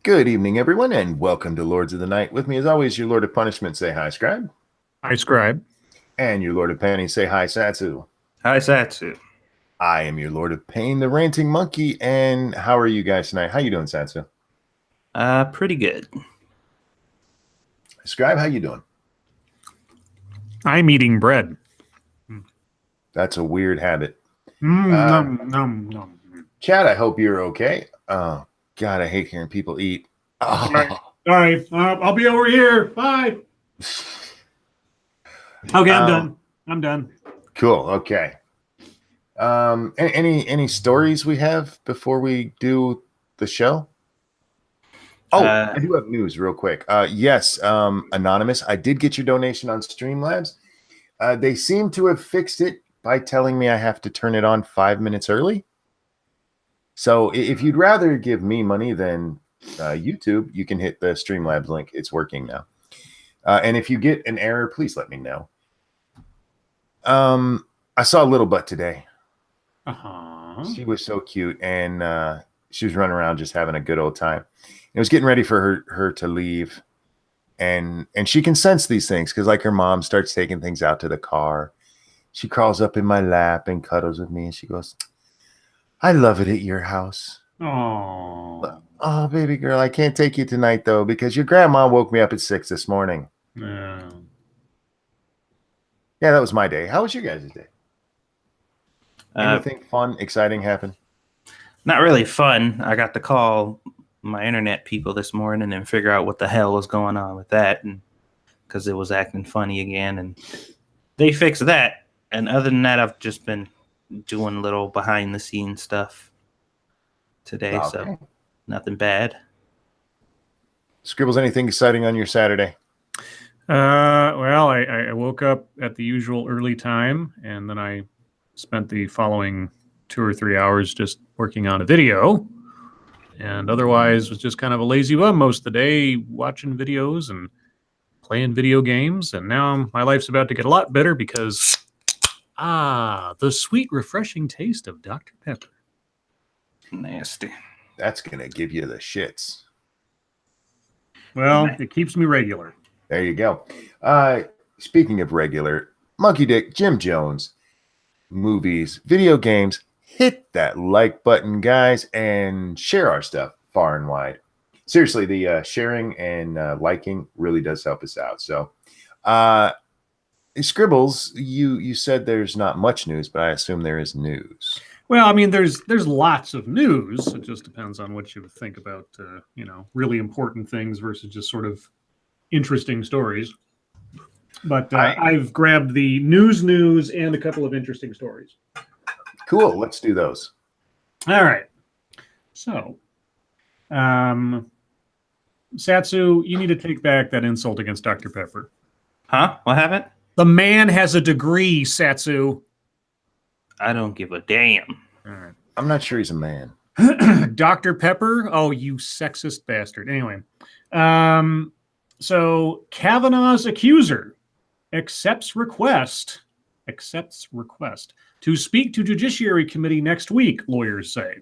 Good evening, everyone, and welcome to Lords of the Night. With me, as always, your Lord of Punishment. Say hi, Scribe. Hi, Scribe. And your Lord of Penny. Say hi, Satsu. Hi, Satsu. I am your Lord of Pain, the Ranting Monkey. And how are you guys tonight? How you doing, Satsu? Pretty good. Scribe, how you doing? I'm eating bread. That's a weird habit. Nom. Chad, I hope you're okay. Oh, God, I hate hearing people eat. Oh. All right. I'll be over here. Bye. Okay, I'm done. Cool. Okay. Any stories we have before we do the show? Oh, I do have news real quick. Yes, Anonymous, I did get your donation on Streamlabs. They seem to have fixed it by telling me I have to turn it on 5 minutes early. So if you'd rather give me money than YouTube, you can hit the Streamlabs link. It's working now. And if you get an error, please let me know. I saw Little Butt today. She was so cute, and she was running around just having a good old time. It was getting ready for her to leave, and she can sense these things because, like, her mom starts taking things out to the car. She crawls up in my lap and cuddles with me, and she goes, "I love it at your house." Oh, baby girl, I can't take you tonight though because your grandma woke me up at 6 this morning. Yeah, that was my day. How was your guys' day? Anything fun, exciting happen? Not really fun. I got to call my internet people this morning and figure out what the hell was going on with that, and because it was acting funny again, and they fixed that. And other than that, I've just been doing little behind the scenes stuff today, so nothing bad. Scribbles, anything exciting on your Saturday? Well, I woke up at the usual early time, and then I spent the following 2 or 3 hours just working on a video, and otherwise was just kind of a lazy bum most of the day, watching videos and playing video games. And now my life's about to get a lot better because the sweet, refreshing taste of Dr. Pepper. Nasty. That's gonna give you the shits. Well, it keeps me regular. There you go. Speaking of regular, Monkey Dick, Jim Jones, movies, video games, hit that like button, guys, and share our stuff far and wide. Seriously, the sharing and liking really does help us out. So, Scribbles, you said there's not much news, but I assume there is news. Well, I mean, there's lots of news. It just depends on what you think about, really important things versus just sort of interesting stories. But I've grabbed the news and a couple of interesting stories. Cool. Let's do those. All right. So, Satsu, you need to take back that insult against Dr. Pepper. Huh? What happened? The man has a degree, Satsu. I don't give a damn. All right. I'm not sure he's a man. Dr. Pepper? Oh, you sexist bastard. Anyway. So Kavanaugh's accuser accepts request to speak to Judiciary Committee next week, lawyers say.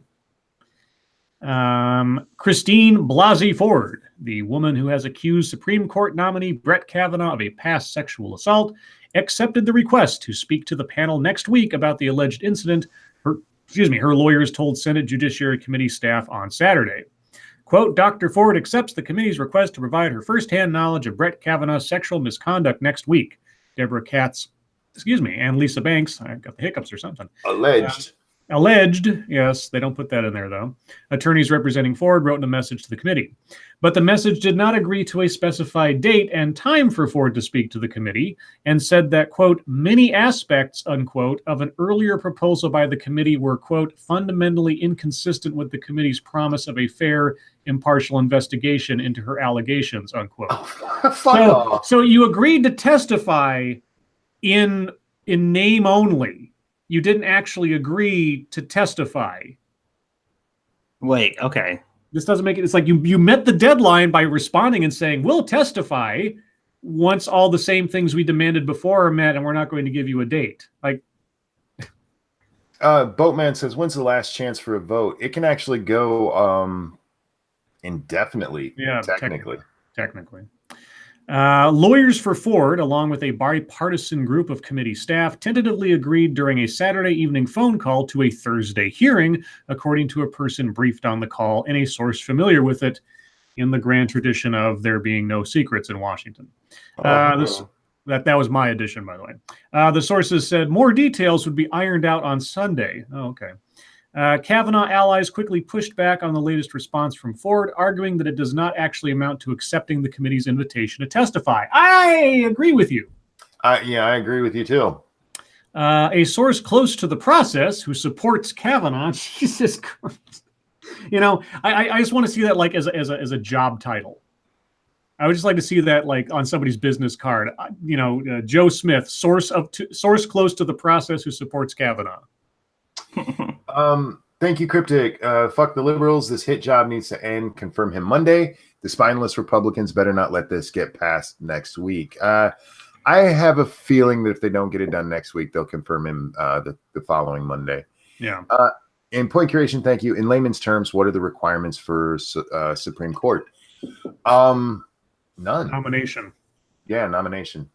Christine Blasey Ford, the woman who has accused Supreme Court nominee Brett Kavanaugh of a past sexual assault, accepted the request to speak to the panel next week about the alleged incident. Her lawyers told Senate Judiciary Committee staff on Saturday. Quote, Dr. Ford accepts the committee's request to provide her firsthand knowledge of Brett Kavanaugh's sexual misconduct next week. Deborah Katz, and Lisa Banks, I got the hiccups or something. Alleged, yes, they don't put that in there, though. Attorneys representing Ford wrote in a message to the committee. But the message did not agree to a specified date and time for Ford to speak to the committee and said that, quote, many aspects, unquote, of an earlier proposal by the committee were, quote, fundamentally inconsistent with the committee's promise of a fair, impartial investigation into her allegations, unquote. So you agreed to testify in name only. You didn't actually agree to testify. Wait, okay. This doesn't make it. It's like you met the deadline by responding and saying, we'll testify once all the same things we demanded before are met, and we're not going to give you a date. Like, Boatman says, when's the last chance for a vote? It can actually go Indefinitely, Yeah, technically. Technically. Lawyers for Ford, along with a bipartisan group of committee staff, tentatively agreed during a Saturday evening phone call to a Thursday hearing, according to a person briefed on the call and a source familiar with it, in the grand tradition of there being no secrets in Washington. That was my addition, by the way. The sources said more details would be ironed out on Sunday. Oh, okay. Kavanaugh allies quickly pushed back on the latest response from Ford, arguing that it does not actually amount to accepting the committee's invitation to testify. I agree with you. Yeah, I agree with you too. A source close to the process who supports Kavanaugh, Jesus Christ. You know, I just want to see that like as a job title. I would just like to see that like on somebody's business card. You know, Joe Smith, source close to the process who supports Kavanaugh. Thank you, Cryptic. Fuck the liberals. This hit job needs to end. Confirm him Monday. The spineless Republicans better not let this get passed next week. I have a feeling that if they don't get it done next week, they'll confirm him the following Monday. Yeah. In point curation, thank you. In layman's terms, what are the requirements for Supreme Court? None. Nomination. Yeah, nomination.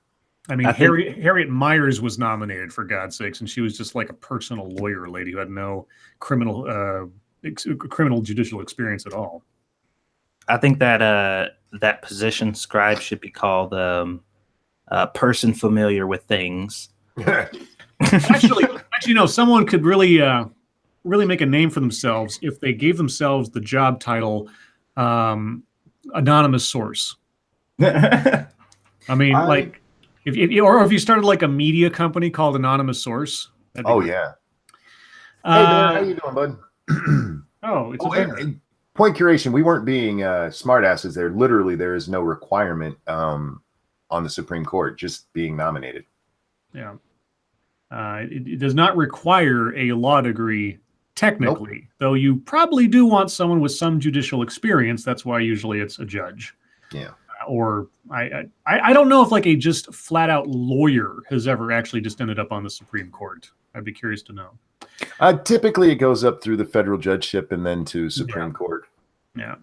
I mean, Harriet Myers was nominated, for God's sakes, and she was just like a personal lawyer lady who had no criminal judicial experience at all. I think that that position, scribe, should be called person familiar with things. actually, no. Someone could really make a name for themselves if they gave themselves the job title anonymous source. I mean, like. If you started like a media company called Anonymous Source. Oh, great. Yeah. Hey, man, how you doing, bud? It's and point curation. We weren't being smartasses there. Literally, there is no requirement on the Supreme Court, just being nominated. Yeah. It does not require a law degree, technically, though you probably do want someone with some judicial experience. That's why usually it's a judge. Yeah. Or I don't know if like a just flat out lawyer has ever actually just ended up on the Supreme Court. I'd be curious to know. Typically, it goes up through the federal judgeship and then to Supreme Court. Yeah.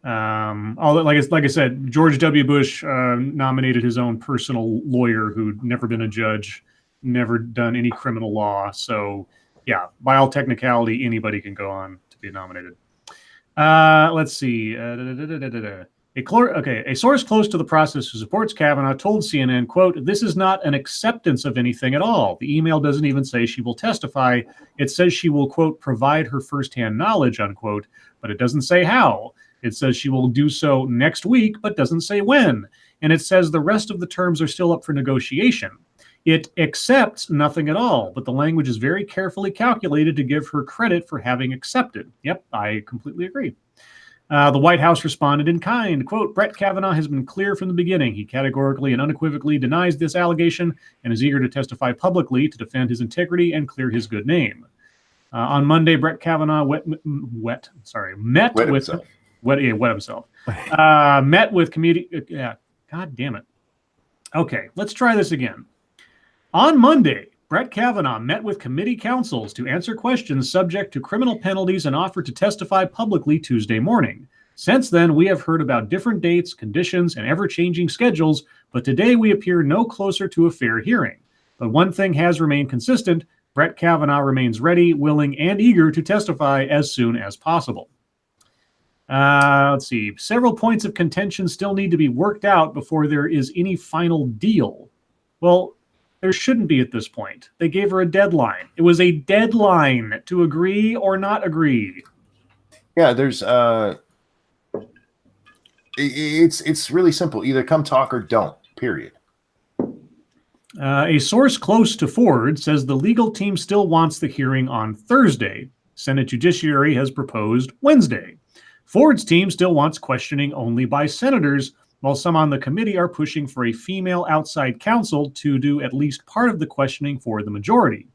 Although, like I said, George W. Bush nominated his own personal lawyer who'd never been a judge, never done any criminal law. So, yeah, by all technicality, anybody can go on to be nominated. Let's see. A source close to the process who supports Kavanaugh told CNN, quote, "This is not an acceptance of anything at all. The email doesn't even say she will testify. It says she will, quote, provide her firsthand knowledge, unquote, but it doesn't say how. It says she will do so next week, but doesn't say when. And it says the rest of the terms are still up for negotiation. It accepts nothing at all, but the language is very carefully calculated to give her credit for having accepted." Yep, I completely agree. The White House responded in kind, quote, "Brett Kavanaugh has been clear from the beginning. He categorically and unequivocally denies this allegation and is eager to testify publicly to defend his integrity and clear his good name." On Monday, Brett Kavanaugh met with committee. God damn it. Okay, let's try this again. On Monday, Brett Kavanaugh met with committee counsels to answer questions subject to criminal penalties and offered to testify publicly Tuesday morning. Since then, we have heard about different dates, conditions, and ever-changing schedules, but today we appear no closer to a fair hearing. But one thing has remained consistent: Brett Kavanaugh remains ready, willing, and eager to testify as soon as possible. Let's see. Several points of contention still need to be worked out before there is any final deal. Well, there shouldn't be at this point. They gave her a deadline. It was a deadline to agree or not agree. Yeah, there's it's really simple. Either come talk or don't, period. A source close to Ford says the legal team still wants the hearing on Thursday. Senate Judiciary has proposed Wednesday. Ford's team still wants questioning only by senators, while some on the committee are pushing for a female outside counsel to do at least part of the questioning for the majority.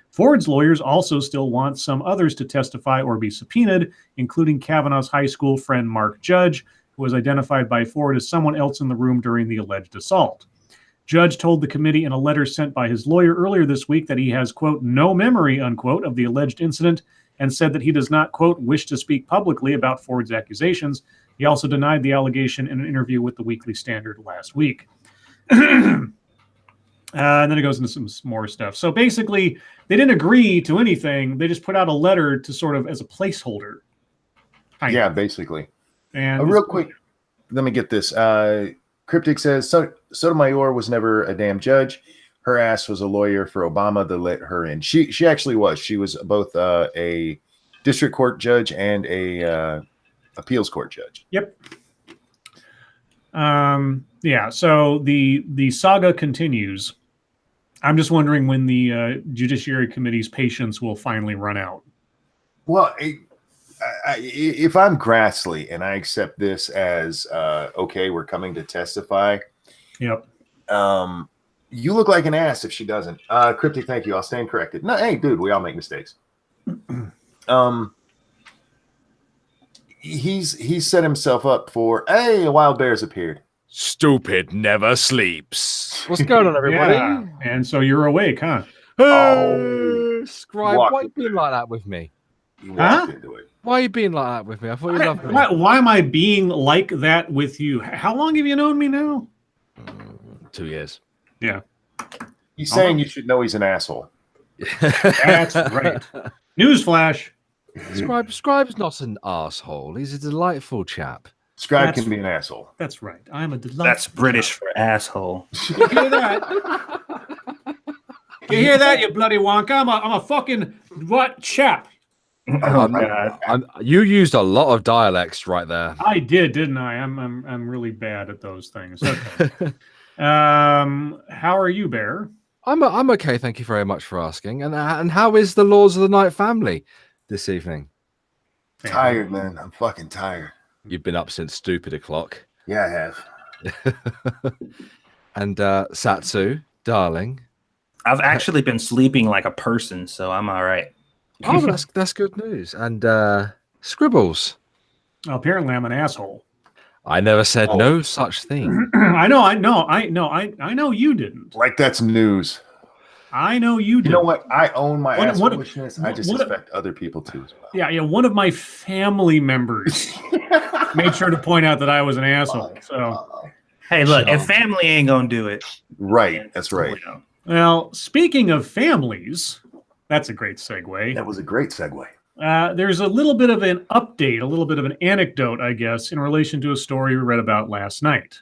Ford's lawyers also still want some others to testify or be subpoenaed, including Kavanaugh's high school friend Mark Judge, who was identified by Ford as someone else in the room during the alleged assault. Judge told the committee in a letter sent by his lawyer earlier this week that he has, quote, no memory, unquote, of the alleged incident and said that he does not, quote, wish to speak publicly about Ford's accusations. He also denied the allegation in an interview with the Weekly Standard last week. And then it goes into some more stuff. So basically, they didn't agree to anything. They just put out a letter to sort of as a placeholder. Yeah, basically. And real quick, let me get this. Cryptic says, Sotomayor was never a damn judge. Her ass was a lawyer for Obama to let her in. She actually was. She was both a district court judge and a appeals court judge. Yep. Yeah. So the saga continues. I'm just wondering when the Judiciary Committee's patience will finally run out. Well, if I'm Grassley and I accept this as okay, we're coming to testify. Yep. You look like an ass if she doesn't. Cryptic, thank you. I'll stand corrected. No, hey, dude, we all make mistakes. He's set himself up for, hey, a wild bear's appeared. Stupid never sleeps. What's going on, everybody? Yeah. And so you're awake, huh? Scribe, why are you being like that with me? You walked into it. Why are you being like that with me? I thought you loved me. Why am I being like that with you? How long have you known me now? 2 years. Yeah. He's saying you should know he's an asshole. That's right. Newsflash. Scribe's not an asshole. He's a delightful chap. Scribe can be an asshole. That's right. I'm a delightful. That's British for asshole. You hear that? You hear that, you bloody wonka? I'm a fucking what chap? Oh, God. You used a lot of dialects right there. I did, didn't I? I'm really bad at those things. Okay. How are you, Bear? I'm okay. Thank you very much for asking. And how is the Lords of the Night family this evening? Tired, man. I'm fucking tired. You've been up since stupid o'clock. Yeah, I have. And Satsu, darling. I've actually been sleeping like a person, so I'm all right. Oh, that's good news. And Scribbles. Well, apparently, I'm an asshole. I never said no such thing. I know you didn't. Like that's news. I know you didn't. You know what? I own my assholishness. I just expect other people to as well. Yeah. One of my family members made sure to point out that I was an asshole. So, hey, look, if family ain't gonna do it, right? That's right. Well, speaking of families, that's a great segue. That was a great segue. There's a little bit of an update, a little bit of an anecdote, I guess, in relation to a story we read about last night.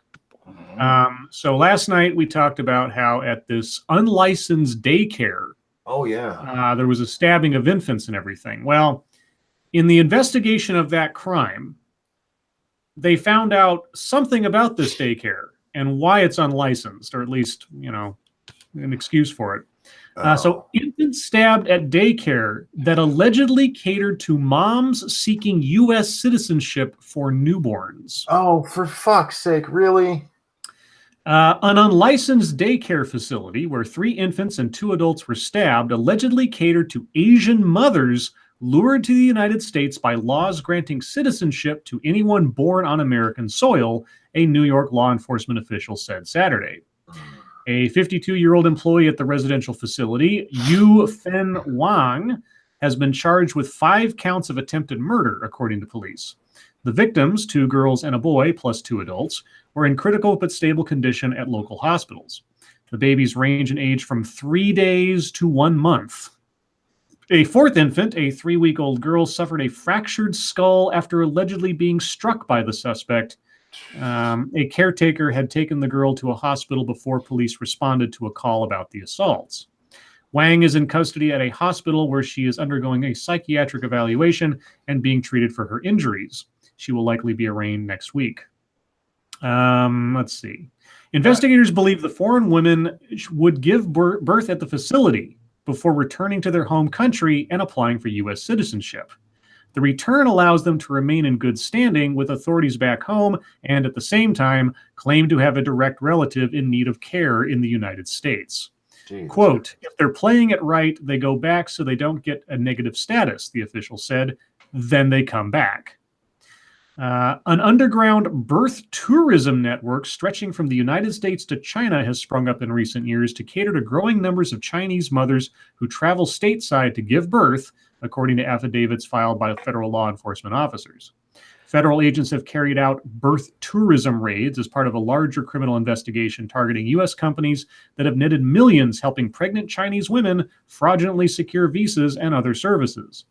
So last night we talked about how at this unlicensed daycare, there was a stabbing of infants and everything. Well, in the investigation of that crime, they found out something about this daycare and why it's unlicensed, or at least, an excuse for it. So infants stabbed at daycare that allegedly catered to moms seeking U.S. citizenship for newborns. Oh, for fuck's sake, really? An unlicensed daycare facility where 3 infants and 2 adults were stabbed allegedly catered to Asian mothers lured to the United States by laws granting citizenship to anyone born on American soil, a New York law enforcement official said Saturday. A 52-year-old employee at the residential facility, Yu Fen Wang, has been charged with 5 counts of attempted murder, according to police. The victims, 2 girls and a boy, plus 2 adults, were in critical but stable condition at local hospitals. The babies range in age from 3 days to 1 month. A 4th infant, a 3-week-old girl, suffered a fractured skull after allegedly being struck by the suspect. A caretaker had taken the girl to a hospital before police responded to a call about the assaults. Wang is in custody at a hospital where she is undergoing a psychiatric evaluation and being treated for her injuries. She will likely be arraigned next week. Let's see. Investigators believe the foreign women would give birth at the facility before returning to their home country and applying for U.S. citizenship. The return allows them to remain in good standing with authorities back home and, at the same time, claim to have a direct relative in need of care in the United States. Jeez. Quote, if they're playing it right, they go back so they don't get a negative status, the official said. Then they come back. An underground birth tourism network stretching from the United States to China has sprung up in recent years to cater to growing numbers of Chinese mothers who travel stateside to give birth, according to affidavits filed by federal law enforcement officers. Federal agents have carried out birth tourism raids as part of a larger criminal investigation targeting U.S. companies that have netted millions helping pregnant Chinese women fraudulently secure visas and other services.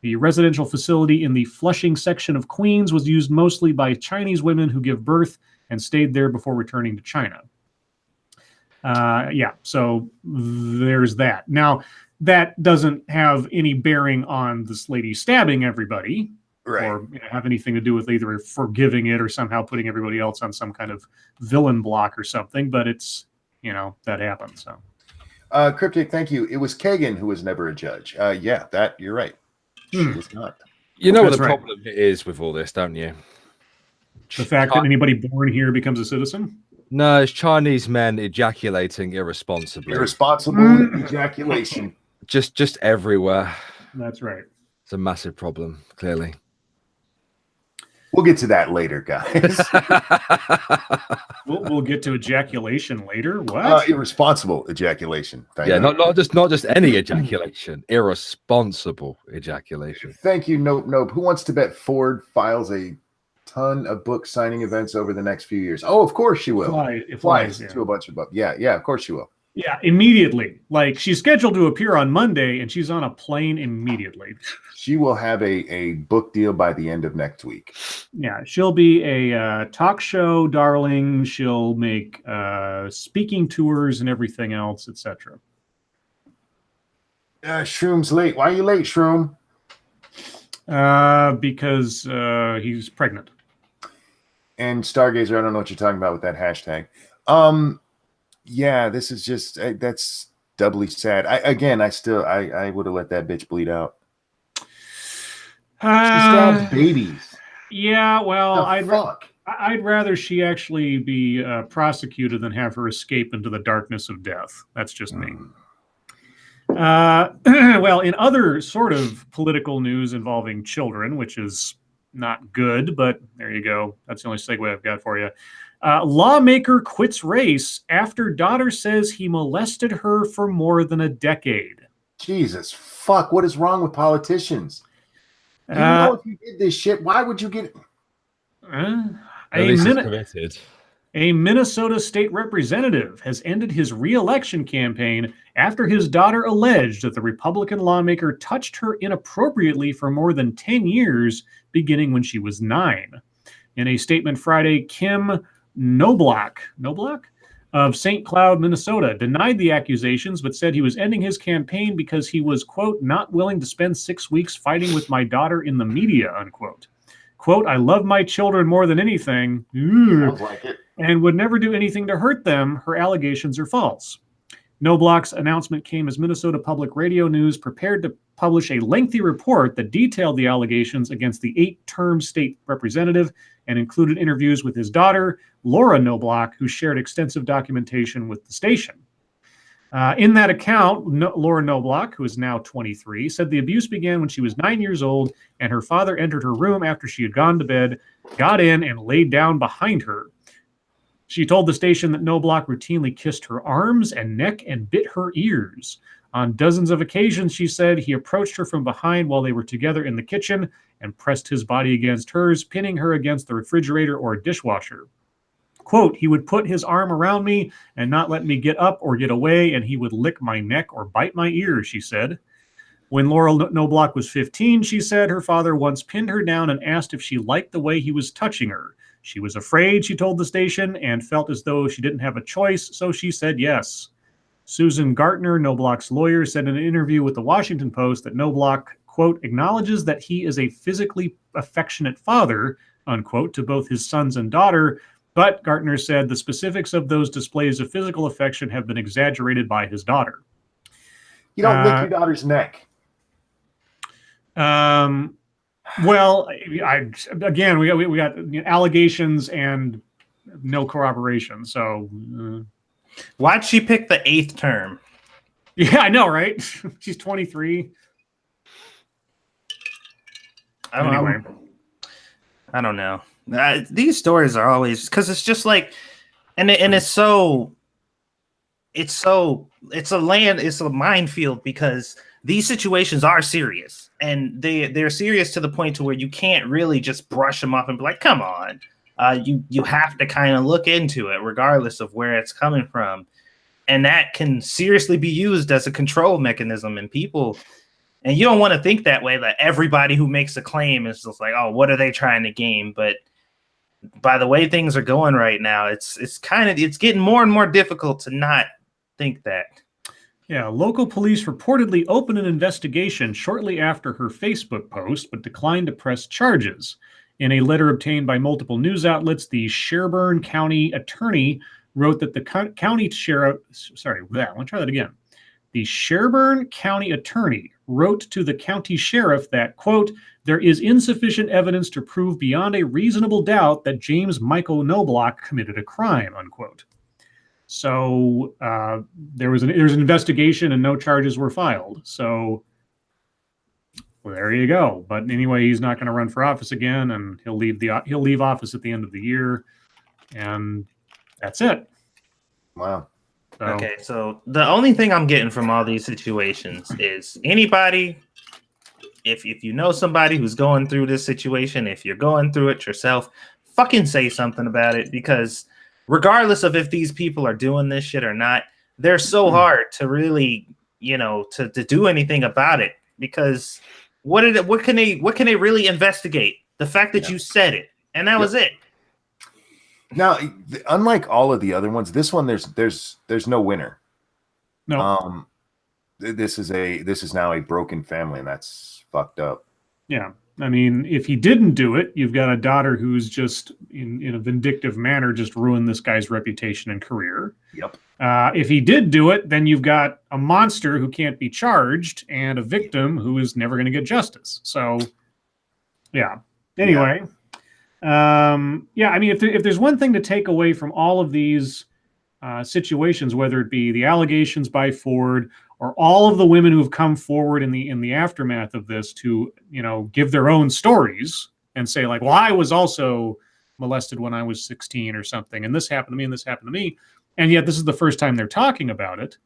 The residential facility in the Flushing section of Queens was used mostly by Chinese women who give birth and stayed there before returning to China. So there's that. Now, that doesn't have any bearing on this lady stabbing everybody. Right. Or have anything to do with either forgiving it or somehow putting everybody else on some kind of villain block or something. But it's, that happens. So, Cryptic, thank you. It was Kagan who was never a judge. That you're right. She was not. You know what the problem is with all this, don't you? The fact that anybody born here becomes a citizen? No, it's Chinese men ejaculating irresponsibly. Irresponsible ejaculation. Just everywhere. That's right. It's a massive problem, clearly. We'll get to that later, guys. we'll get to ejaculation later. What? Irresponsible ejaculation. Not just any ejaculation. Irresponsible ejaculation. Thank you, Nope. Who wants to bet Ford files a ton of book signing events over the next few years? Oh, of course she will. It flies to a bunch of books. Yeah, of course she will. Yeah, immediately. Like, she's scheduled to appear on Monday, and she's on a plane immediately. She will have a book deal by the end of next week. Yeah, she'll be a talk show darling. She'll make speaking tours and everything else, etc. Shroom's late. Why are you late, Shroom? Because he's pregnant. And Stargazer, I don't know what you're talking about with that hashtag. Yeah, this is just that's doubly sad. I would have let that bitch bleed out. She stabbed babies. Yeah, well, I'd rather she actually be prosecuted than have her escape into the darkness of death. That's just me. Well, in other sort of political news involving children, which is not good, but there you go. That's the only segue I've got for you. Lawmaker quits race after daughter says he molested her for more than a decade. Jesus fuck, what is wrong with politicians? You know if you did this shit, why would you get A Minnesota state representative has ended his re-election campaign after his daughter alleged that the Republican lawmaker touched her inappropriately for more than 10 years, beginning when she was 9. In a statement Friday, Kim Knobloch of St. Cloud, Minnesota, denied the accusations, but said he was ending his campaign because he was, quote, not willing to spend 6 weeks fighting with my daughter in the media, unquote. Quote, I love my children more than anything. Sounds like it. And would never do anything to hurt them. Her allegations are false. Knobloch's announcement came as Minnesota Public Radio News prepared to publish a lengthy report that detailed the allegations against the 8-term state representative and included interviews with his daughter, Laura Knobloch, who shared extensive documentation with the station. In that account, Laura Knobloch, who is now 23, said the abuse began when she was 9 years old and her father entered her room after she had gone to bed, got in, and laid down behind her. She told the station that Knobloch routinely kissed her arms and neck and bit her ears. On dozens of occasions, she said, he approached her from behind while they were together in the kitchen and pressed his body against hers, pinning her against the refrigerator or dishwasher. Quote, he would put his arm around me and not let me get up or get away, and he would lick my neck or bite my ears, she said. When Laura Knobloch was 15, she said her father once pinned her down and asked if she liked the way he was touching her. She was afraid, she told the station, and felt as though she didn't have a choice, so she said yes. Susan Gartner, Knobloch's lawyer, said in an interview with the Washington Post that Knobloch, quote, acknowledges that he is a physically affectionate father, unquote, to both his sons and daughter, but Gartner said the specifics of those displays of physical affection have been exaggerated by his daughter. You don't lick your daughter's neck. Well, we got allegations and no corroboration. So, why'd she pick the 8th term? Yeah, I know, right? She's 23. Anyway, I don't know. These stories are always because it's just like, it's a minefield because these situations are serious, and they're serious to the point to where you can't really just brush them off and be like, come on. You have to kind of look into it regardless of where it's coming from. And that can seriously be used as a control mechanism, and people, and you don't want to think that way, that everybody who makes a claim is just like, oh, what are they trying to gain? But by the way things are going right now, it's getting more and more difficult to not think that. Yeah, local police reportedly opened an investigation shortly after her Facebook post, but declined to press charges. In a letter obtained by multiple news outlets, the Sherburne County attorney wrote that the county sheriff, let me try that again. The Sherburne County attorney wrote to the county sheriff that, quote, there is insufficient evidence to prove beyond a reasonable doubt that James Michael Knobloch committed a crime, unquote. So there was an investigation and no charges were filed. So well, there you go. But anyway, he's not going to run for office again, and he'll leave office at the end of the year, and that's it. Wow. So, okay, so the only thing I'm getting from all these situations is anybody, if you know somebody who's going through this situation, if you're going through it yourself, fucking say something about it, because regardless of if these people are doing this shit or not, they're so hard to really, to do anything about it, because what can they really investigate? The fact that you said it, and that was it. Now, unlike all of the other ones, this one there's no winner. no. This is now a broken family, and that's fucked up. Yeah. I mean, if he didn't do it, you've got a daughter who's just in a vindictive manner just ruined this guy's reputation and career. Yep. If he did do it, then you've got a monster who can't be charged and a victim who is never going to get justice. So, yeah. Anyway, I mean, if there's one thing to take away from all of these situations, whether it be the allegations by Ford or all of the women who have come forward in the aftermath of this to, give their own stories and say like, well, I was also molested when I was 16 or something, and this happened to me and this happened to me. And yet this is the first time they're talking about it.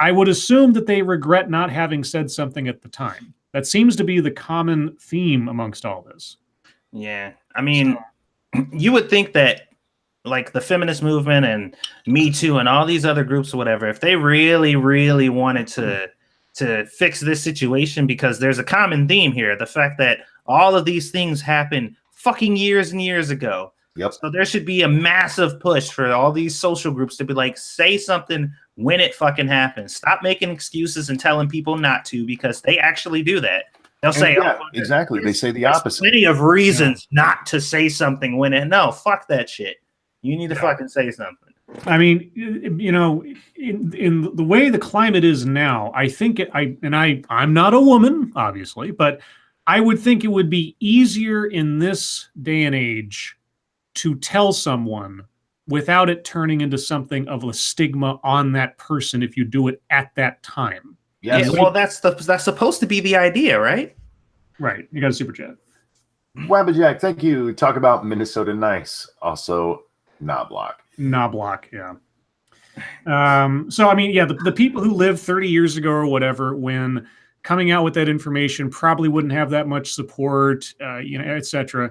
I would assume that they regret not having said something at the time. That seems to be the common theme amongst all this. Yeah. I mean, you would think that like the feminist movement and Me Too and all these other groups or whatever, if they really, really wanted to fix this situation, because there's a common theme here, the fact that all of these things happened fucking years and years ago. Yep. So there should be a massive push for all these social groups to be like, say something when it fucking happens. Stop making excuses and telling people not to, because they actually do that. They'll say, exactly. They say the opposite. Plenty of reasons not to say something when it. No, fuck that shit. You need to fucking say something. I mean, in the way the climate is now, I think I'm not a woman, obviously, but I would think it would be easier in this day and age to tell someone without it turning into something of a stigma on that person if you do it at that time. Yes. Yeah, well, that's supposed to be the idea, right? Right. You got a super chat. Wabbajack, thank you. Talk about Minnesota Nice. Also, Knobloch, yeah. So, I mean, yeah, the people who lived 30 years ago or whatever, when coming out with that information, probably wouldn't have that much support, et cetera.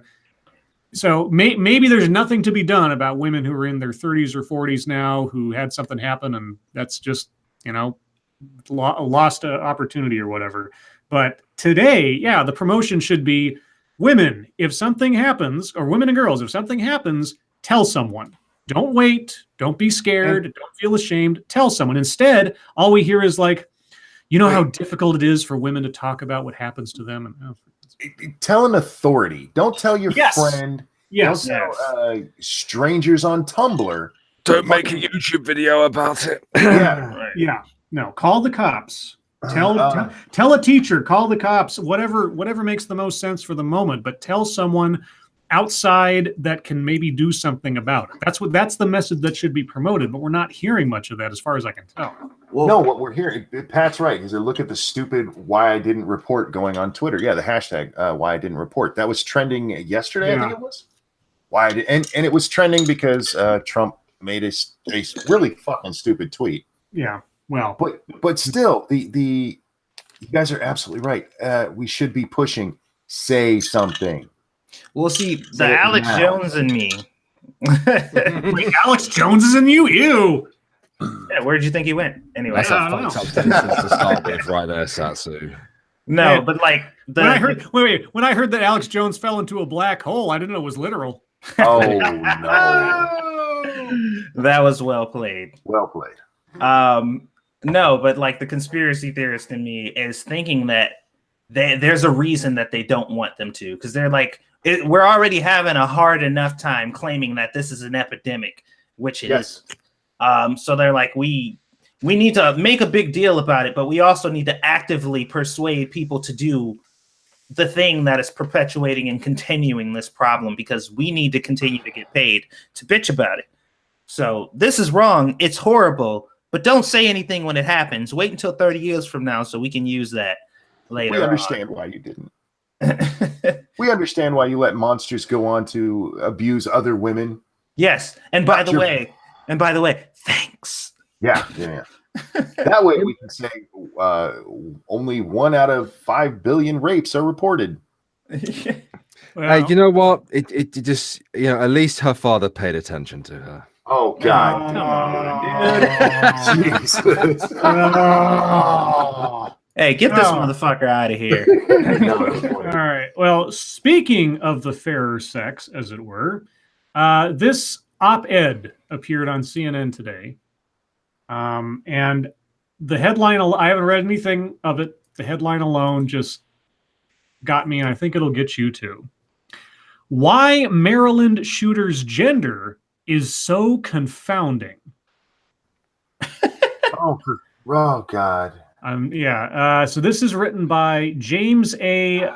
So maybe there's nothing to be done about women who are in their 30s or 40s now who had something happen, and that's just, lost opportunity or whatever. But today, yeah, the promotion should be women, if something happens, or women and girls, if something happens, tell someone. Don't wait. Don't be scared. Don't feel ashamed. Tell someone. Instead, all we hear is like, how difficult it is for women to talk about what happens to them. And tell an authority. Don't tell your friend. Yes. Don't tell strangers on Tumblr. Don't make a YouTube video about it. Yeah. Right. Yeah. No, call the cops. Tell a teacher, call the cops, whatever makes the most sense for the moment, but tell someone outside that can maybe do something about it. That's the message that should be promoted, but we're not hearing much of that as far as I can tell. Well, no, what we're hearing, Pat's right, is look at the stupid why I didn't report going on Twitter. Yeah, the hashtag why I didn't report. That was trending yesterday, I think it was. Why I did, and it was trending because Trump made a really fucking stupid tweet. Yeah. Well, but still, the You guys are absolutely right. We should be pushing. Say something. Well, see, the Say it Alex now. Jones in me. Wait, Alex Jones is in you? Ew. Yeah, where'd you think he went? Anyway, That's I a don't fucked know. up sentence to start with, right there, Satsu. no, Yeah. but like When I heard when I heard that Alex Jones fell into a black hole, I didn't know it was literal. Oh no! That was well played. Well played. No, but like the conspiracy theorist in me is thinking that there's a reason that they don't want them to, because they're like, we're already having a hard enough time claiming that this is an epidemic, which it is. So they're like, we need to make a big deal about it, but we also need to actively persuade people to do the thing that is perpetuating and continuing this problem, because we need to continue to get paid to bitch about it. So this is wrong. It's horrible, but don't say anything when it happens. Wait until 30 years from now so we can use that later. We understand why you didn't. We understand why you let monsters go on to abuse other women. Yes. And by the way, thanks. Yeah. That way we can say only 1 out of 5 billion rapes are reported. Hey, you know what? It just, at least her father paid attention to her. Oh God! Come on, dude. Jesus! Hey, get this motherfucker out of here. All right. Well, speaking of the fairer sex, as it were, this op-ed appeared on CNN today. And the headline, I haven't read anything of it. The headline alone just got me, and I think it'll get you too. Why Maryland shooter's gender is so confounding. Oh God. So this is written by James A.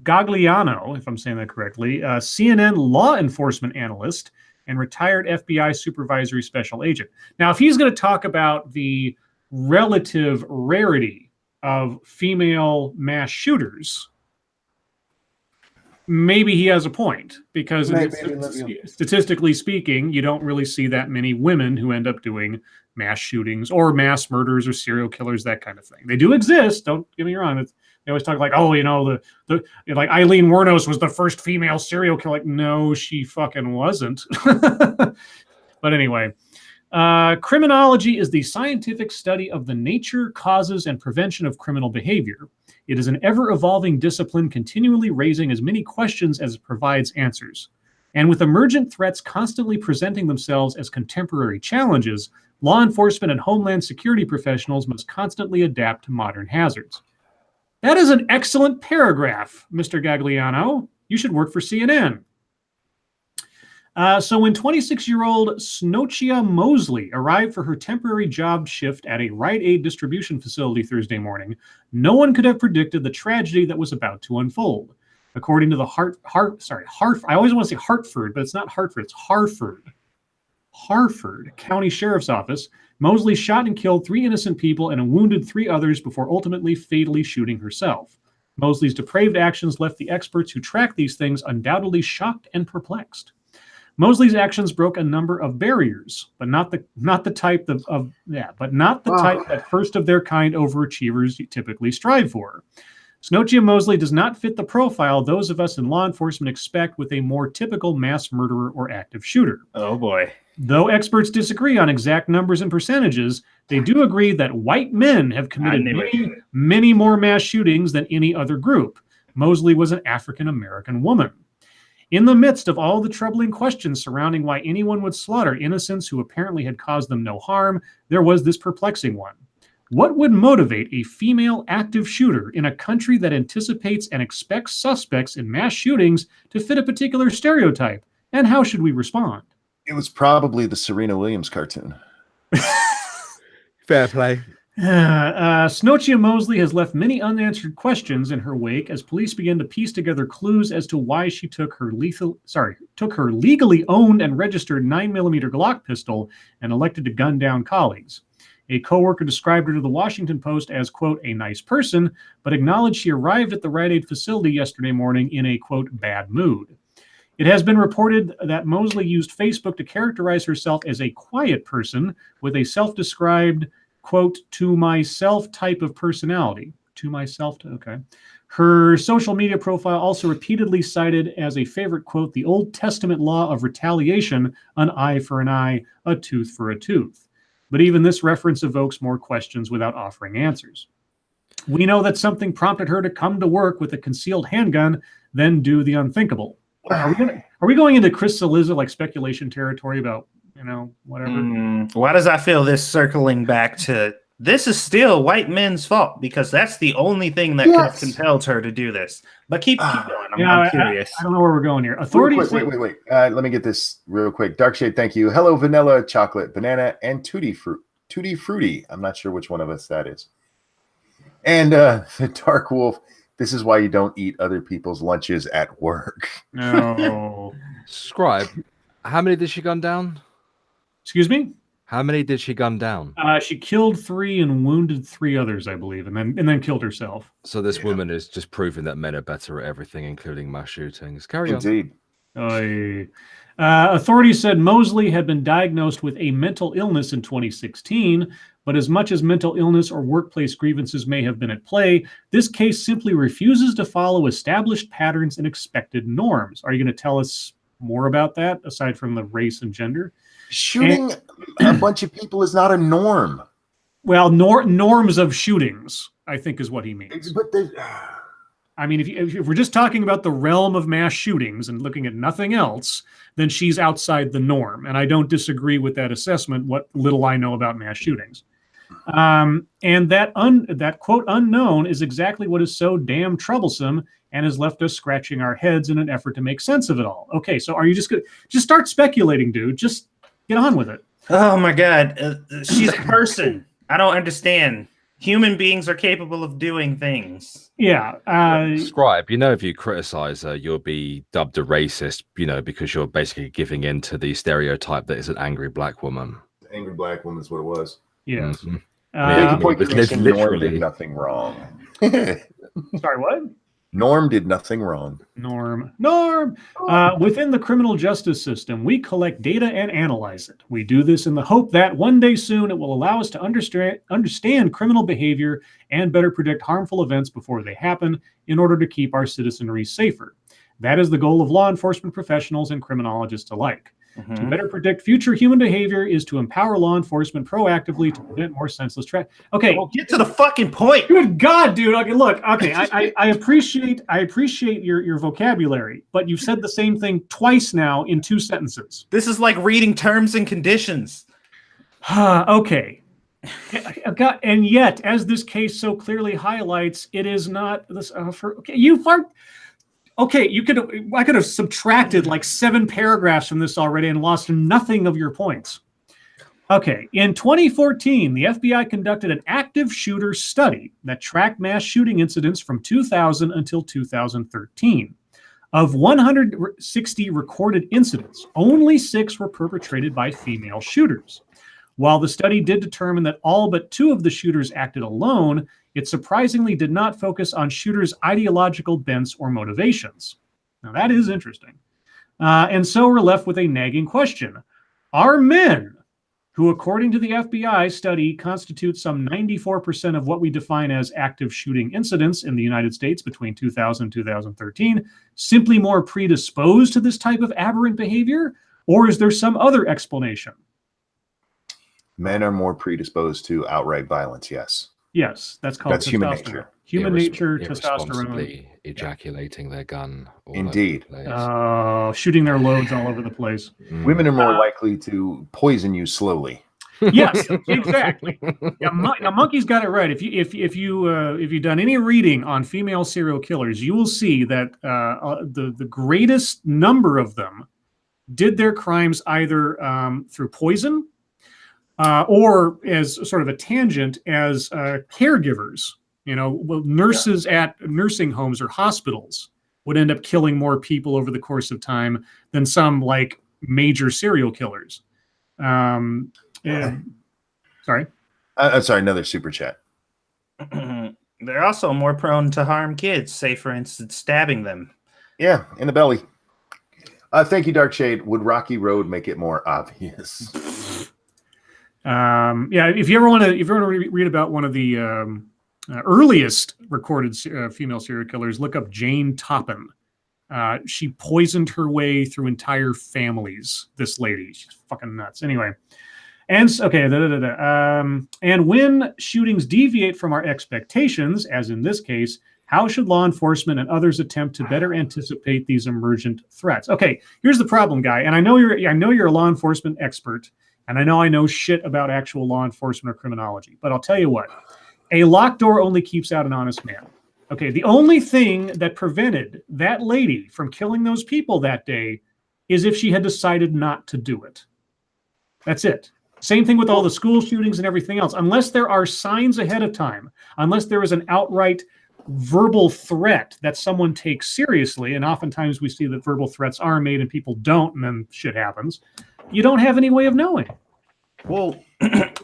Gagliano, if I'm saying that correctly, CNN law enforcement analyst and retired FBI supervisory special agent. Now, if he's going to talk about the relative rarity of female mass shooters, maybe he has a point, because statistically speaking, you don't really see that many women who end up doing mass shootings or mass murders or serial killers, that kind of thing. They do exist. Don't get me wrong. They always talk like, oh, like Eileen Wuornos was the first female serial killer. Like, no, she fucking wasn't. But anyway, criminology is the scientific study of the nature, causes, and prevention of criminal behavior. It is an ever-evolving discipline, continually raising as many questions as it provides answers. And with emergent threats constantly presenting themselves as contemporary challenges, law enforcement and homeland security professionals must constantly adapt to modern hazards. That is an excellent paragraph, Mr. Gagliano. You should work for CNN. So when 26-year-old Snochia Mosley arrived for her temporary job shift at a Rite Aid distribution facility Thursday morning, no one could have predicted the tragedy that was about to unfold. According to the I always want to say Hartford, but it's not Hartford, it's Harford County Sheriff's Office, Mosley shot and killed 3 innocent people and wounded 3 others before ultimately fatally shooting herself. Mosley's depraved actions left the experts who track these things undoubtedly shocked and perplexed. Mosley's actions broke a number of barriers, but not the type that first of their kind overachievers typically strive for. Snochia Mosley does not fit the profile those of us in law enforcement expect with a more typical mass murderer or active shooter. Oh boy. Though experts disagree on exact numbers and percentages, they do agree that white men have committed many more mass shootings than any other group. Mosley was an African-American woman. In the midst of all the troubling questions surrounding why anyone would slaughter innocents who apparently had caused them no harm, there was this perplexing one. What would motivate a female active shooter in a country that anticipates and expects suspects in mass shootings to fit a particular stereotype? And how should we respond? It was probably the Serena Williams cartoon. Fair play. Snochia Mosley has left many unanswered questions in her wake as police began to piece together clues as to why she took her legally owned and registered 9mm Glock pistol and elected to gun down colleagues. A coworker described her to the Washington Post as, quote, a nice person, but acknowledged she arrived at the Rite Aid facility yesterday morning in a, quote, bad mood. It has been reported that Mosley used Facebook to characterize herself as a quiet person with a self-described, quote, to myself type of personality. to myself. Okay. Her social media profile also repeatedly cited as a favorite quote the Old Testament law of retaliation, an eye for an eye, a tooth for a tooth. But even this reference evokes more questions without offering answers. We know that something prompted her to come to work with a concealed handgun, then do the unthinkable. Are we going into Chris Saliza like speculation territory about, whatever? Why does I feel this circling back to this is still white men's fault? Because that's the only thing that could have compelled her to do this. But keep going. I'm curious. I don't know where we're going here. Authorities. Wait. Let me get this real quick. Darkshade, thank you. Hello, vanilla, chocolate, banana, and tutti frutti. I'm not sure which one of us that is. And the Dark Wolf. This is why you don't eat other people's lunches at work. No. Scribe, how many did she gun down? Excuse me? How many did she gun down? She killed 3 and wounded 3 others, I believe, and then killed herself. So this woman is just proving that men are better at everything, including mass shootings. Carry on. Indeed. Authorities said Mosley had been diagnosed with a mental illness in 2016, but as much as mental illness or workplace grievances may have been at play, this case simply refuses to follow established patterns and expected norms. Are you going to tell us more about that, aside from the race and gender? Shooting a bunch of people is not a norm. Well, norms of shootings, I think, is what he means. But I mean, if we're just talking about the realm of mass shootings and looking at nothing else, then she's outside the norm. And I don't disagree with that assessment, what little I know about mass shootings. And that quote unknown is exactly what is so damn troublesome and has left us scratching our heads in an effort to make sense of it all. Okay, so are you just start speculating, dude? Just get on with it. Oh my God, she's a person. I don't understand. Human beings are capable of doing things. Yeah. Scribe, if you criticize her, you'll be dubbed a racist, because you're basically giving in to the stereotype that is an angry black woman. Angry black woman is what it was. Yes. Mm-hmm. Norm did nothing wrong. Sorry, what? Norm did nothing wrong. Norm. Within the criminal justice system, we collect data and analyze it. We do this in the hope that one day soon it will allow us to understand criminal behavior and better predict harmful events before they happen in order to keep our citizenry safer. That is the goal of law enforcement professionals and criminologists alike. Mm-hmm. To better predict future human behavior is to empower law enforcement proactively to prevent more senseless Okay, well, get to the fucking point. Good God, dude. Okay, look. Okay, I appreciate your vocabulary, but you've said the same thing twice now in 2 sentences. This is like reading terms and conditions. Okay. And yet, as this case so clearly highlights, it is not this. Okay, I could have subtracted like 7 paragraphs from this already and lost nothing of your points. Okay, in 2014, the FBI conducted an active shooter study that tracked mass shooting incidents from 2000 until 2013. Of 160 recorded incidents, only 6 were perpetrated by female shooters. While the study did determine that all but 2 of the shooters acted alone, it surprisingly did not focus on shooters' ideological bents or motivations. Now, that is interesting. And so we're left with a nagging question. Are men, who according to the FBI study constitute some 94% of what we define as active shooting incidents in the United States between 2000 and 2013, simply more predisposed to this type of aberrant behavior? Or is there some other explanation? Men are more predisposed to outright violence, yes. Yes, that's human nature. Human nature, testosterone. Irresponsibly ejaculating their gun. Indeed. Shooting their loads all over the place. Women are more likely to poison you slowly. Yes, exactly. Yeah, now, Monkey's got it right. If you've done any reading on female serial killers, you will see that the greatest number of them did their crimes either through poison. Or as sort of a tangent as caregivers, nurses at nursing homes or hospitals would end up killing more people over the course of time than some like major serial killers. Sorry. Sorry, another super chat. They're also more prone to harm kids, say for instance, stabbing them. Yeah, in the belly. Thank you, Darkshade. Would Rocky Road make it more obvious? If you ever want to read about one of the earliest recorded female serial killers, look up Jane Toppin. She poisoned her way through entire families. This lady, she's fucking nuts. Anyway, and okay, and when shootings deviate from our expectations, as in this case, how should law enforcement and others attempt to better anticipate these emergent threats? Okay, here's the problem, guy. And I know you're a law enforcement expert, and I know shit about actual law enforcement or criminology. But I'll tell you what, a locked door only keeps out an honest man. Okay, the only thing that prevented that lady from killing those people that day is if she had decided not to do it. That's it. Same thing with all the school shootings and everything else. Unless there are signs ahead of time, unless there is an outright verbal threat that someone takes seriously, and oftentimes we see that verbal threats are made and people don't, and then shit happens, you don't have any way of knowing. Well,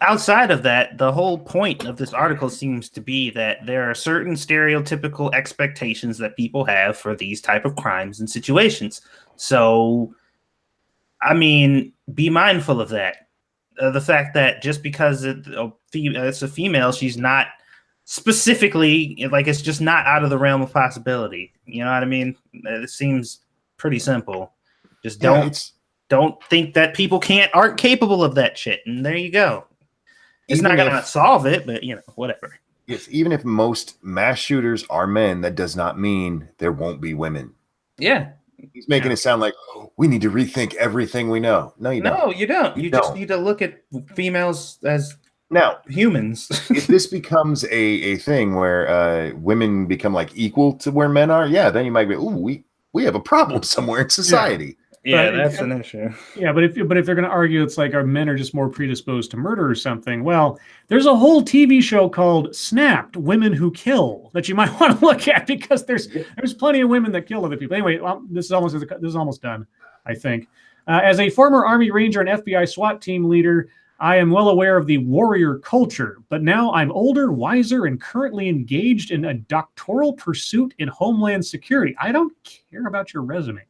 outside of that, the whole point of this article seems to be that there are certain stereotypical expectations that people have for these type of crimes and situations. So, I mean, be mindful of that. The fact that just because it's a female, she's not specifically, like, it's just not out of the realm of possibility. You know what I mean? It seems pretty simple. Just don't think that people aren't capable of that shit. And there you go. It's not going to solve it, but, whatever. Yes, even if most mass shooters are men, that does not mean there won't be women. Yeah. He's making it sound like, we need to rethink everything we know. No, you don't. No, you don't. You just need to look at females as humans. If this becomes a thing where women become like equal to where men are, then you might be, we have a problem somewhere in society. Yeah, that's an issue. Yeah, but if they're going to argue it's like our men are just more predisposed to murder or something, well, there's a whole TV show called Snapped: Women Who Kill that you might want to look at, because there's plenty of women that kill other people. Anyway, this is almost done, I think. As a former Army Ranger and FBI SWAT team leader, I am well aware of the warrior culture, but now I'm older, wiser, and currently engaged in a doctoral pursuit in Homeland Security. I don't care about your resume.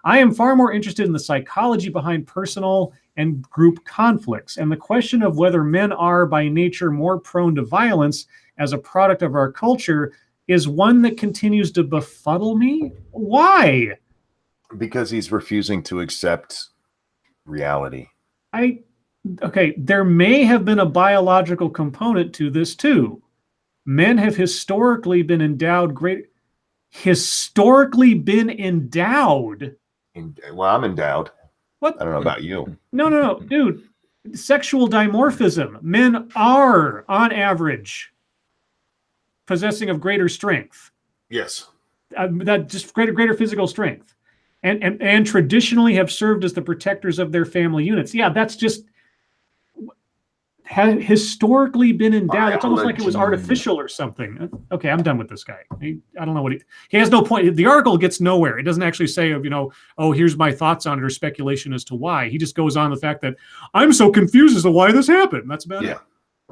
I am far more interested in the psychology behind personal and group conflicts, and the question of whether men are by nature more prone to violence as a product of our culture is one that continues to befuddle me. Why? Because he's refusing to accept reality. Okay, there may have been a biological component to this too. Men have historically been endowed Well, I'm endowed. What? I don't know about you. No, dude. Sexual dimorphism. Men are, on average, possessing of greater strength. Yes. That just greater physical strength, and traditionally have served as the protectors of their family units. Yeah, that's just historically been endowed. It's almost like it was artificial or something. Okay, I'm done with this guy. I don't know what he has no point. The article gets nowhere. It doesn't actually say, here's my thoughts on it or speculation as to why. He just goes on the fact that I'm so confused as to why this happened. That's about it.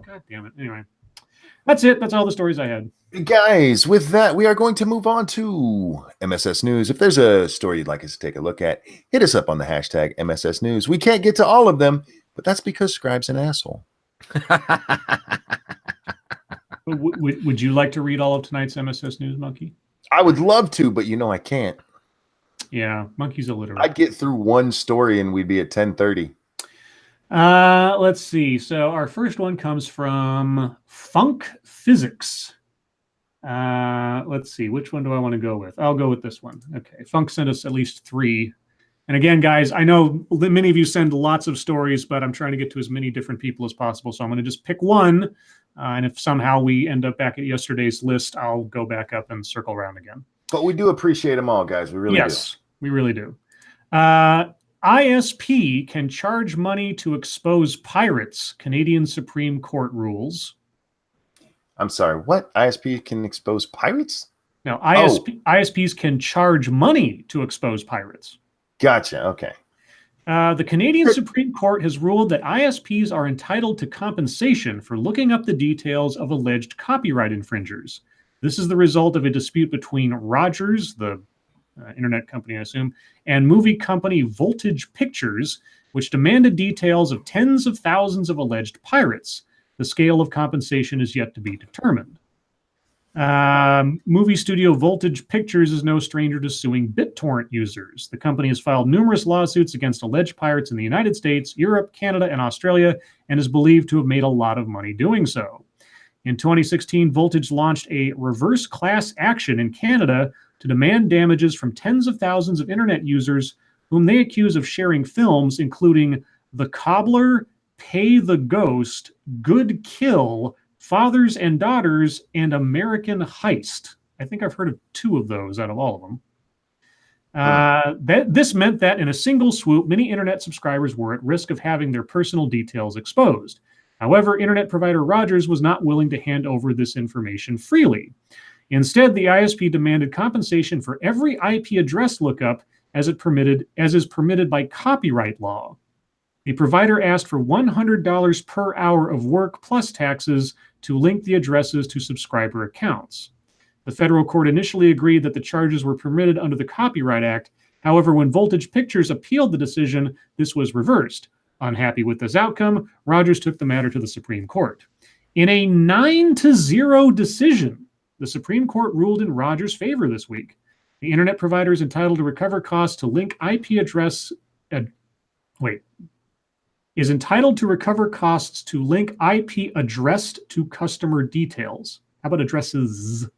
God damn it. Anyway, that's it. That's all the stories I had. Guys, with that, we are going to move on to MSS News. If there's a story you'd like us to take a look at, hit us up on the hashtag MSS News. We can't get to all of them, but that's because Scribe's an asshole. Would you like to read all of tonight's MSS News, Monkey? I would love to, but I can't. Yeah, Monkey's illiterate. I'd get through one story and we'd be at 10:30. Let's see. So our first one comes from Funk Physics. Let's see. Which one do I want to go with? I'll go with this one. Okay. Funk sent us at least 3. And again, guys, I know many of you send lots of stories, but I'm trying to get to as many different people as possible. So I'm going to just pick one. And if somehow we end up back at yesterday's list, I'll go back up and circle around again. But we do appreciate them all, guys. We really do. Yes, we really do. ISP can charge money to expose pirates. Canadian Supreme Court rules. I'm sorry, what? ISP can expose pirates? No, ISPs can charge money to expose pirates. Gotcha. Okay. The Canadian Supreme Court has ruled that ISPs are entitled to compensation for looking up the details of alleged copyright infringers. This is the result of a dispute between Rogers, the internet company, I assume, and movie company Voltage Pictures, which demanded details of tens of thousands of alleged pirates. The scale of compensation is yet to be determined. Movie studio Voltage Pictures is no stranger to suing BitTorrent users. The company has filed numerous lawsuits against alleged pirates in the United States, Europe, Canada, and Australia, and is believed to have made a lot of money doing so. In 2016, Voltage launched a reverse class action in Canada to demand damages from tens of thousands of internet users whom they accuse of sharing films including The Cobbler, Pay the Ghost, Good Kill, Fathers and Daughters, and American Heist. I think I've heard of 2 of those out of all of them. This meant that in a single swoop, many internet subscribers were at risk of having their personal details exposed. However, internet provider Rogers was not willing to hand over this information freely. Instead, the ISP demanded compensation for every IP address lookup as is permitted by copyright law. The provider asked for $100 per hour of work plus taxes to link the addresses to subscriber accounts. The federal court initially agreed that the charges were permitted under the Copyright Act. However, when Voltage Pictures appealed the decision, this was reversed. Unhappy with this outcome, Rogers took the matter to the Supreme Court. In a 9-0 decision, the Supreme Court ruled in Rogers' favor this week. The internet provider is entitled to recover costs to link IP address. Is entitled to recover costs to link IP addressed to customer details. How about addresses?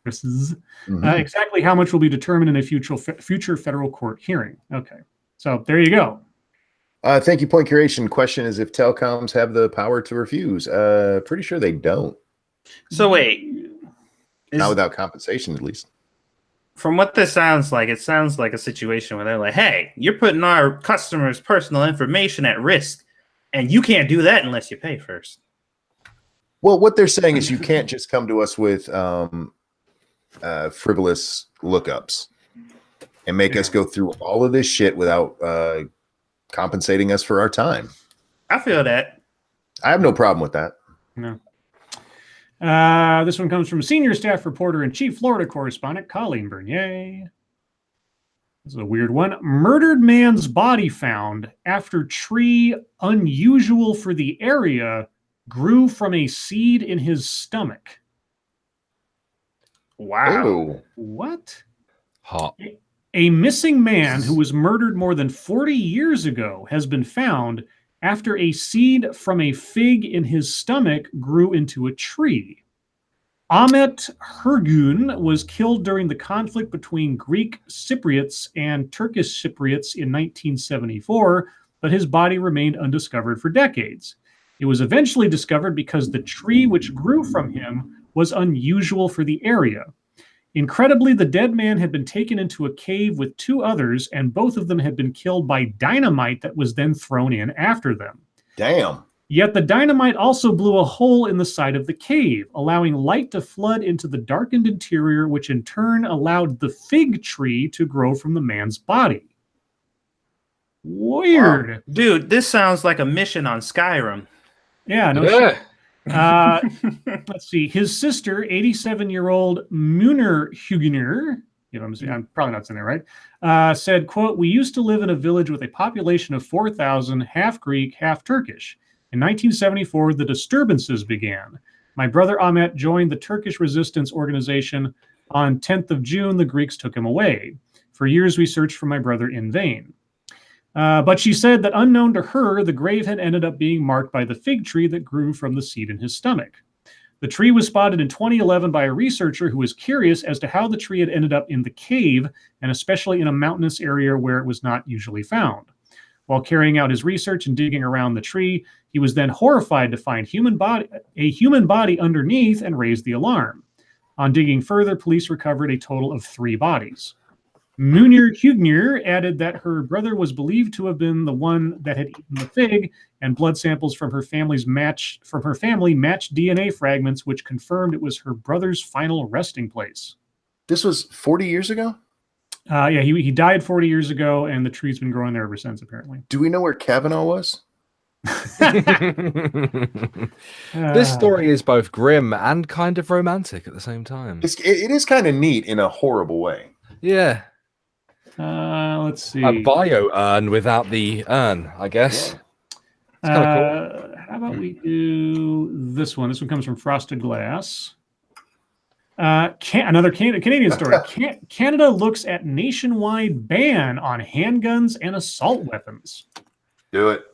Exactly how much will be determined in a future federal court hearing. Okay, so there you go. Thank you, Point Curation. Question is if telecoms have the power to refuse. Pretty sure they don't. So wait. Not without compensation, at least. From what this sounds like, it sounds like a situation where they're like, hey, you're putting our customers' personal information at risk, and you can't do that unless you pay first. Well, what they're saying is you can't just come to us with frivolous lookups and make us go through all of this shit without compensating us for our time. I feel that. I have no problem with that. No. This one comes from senior staff reporter and chief Florida correspondent Colleen Bernier. This is a weird one. Murdered man's body found after tree unusual for the area grew from a seed in his stomach. Wow. Ooh. What? Hot. A missing man who was murdered more than 40 years ago has been found after a seed from a fig in his stomach grew into a tree. Ahmet Hergun was killed during the conflict between Greek Cypriots and Turkish Cypriots in 1974, but his body remained undiscovered for decades. It was eventually discovered because the tree which grew from him was unusual for the area. Incredibly, the dead man had been taken into a cave with 2 others, and both of them had been killed by dynamite that was then thrown in after them. Damn. Yet the dynamite also blew a hole in the side of the cave, allowing light to flood into the darkened interior, which in turn allowed the fig tree to grow from the man's body. Weird. Wow. Dude, this sounds like a mission on Skyrim. Yeah, no shit. Let's see. His sister, 87-year-old Munir Hugener, I'm probably not saying that right, said, quote, "We used to live in a village with a population of 4,000, half Greek, half Turkish. In 1974, the disturbances began. My brother Ahmet joined the Turkish resistance organization. On 10th of June, the Greeks took him away. For years, we searched for my brother in vain." But she said that unknown to her, the grave had ended up being marked by the fig tree that grew from the seed in his stomach. The tree was spotted in 2011 by a researcher who was curious as to how the tree had ended up in the cave, and especially in a mountainous area where it was not usually found. While carrying out his research and digging around the tree, he was then horrified to find a human body underneath and raised the alarm. On digging further, police recovered a total of 3 bodies. Munir Hugener added that her brother was believed to have been the one that had eaten the fig, and blood samples from her family matched DNA fragments, which confirmed it was her brother's final resting place. This was 40 years ago? Yeah, he died 40 years ago, and the tree's been growing there ever since, apparently. Do we know where Kavanaugh was? This story is both grim and kind of romantic at the same time. It is kind of neat in a horrible way. Yeah. Let's see. A bio urn without the urn, I guess. Yeah. It's kind of cool. How about we do this one? This one comes from Frosted Glass. Another Canadian story. Canada looks at nationwide ban on handguns and assault weapons. Do it.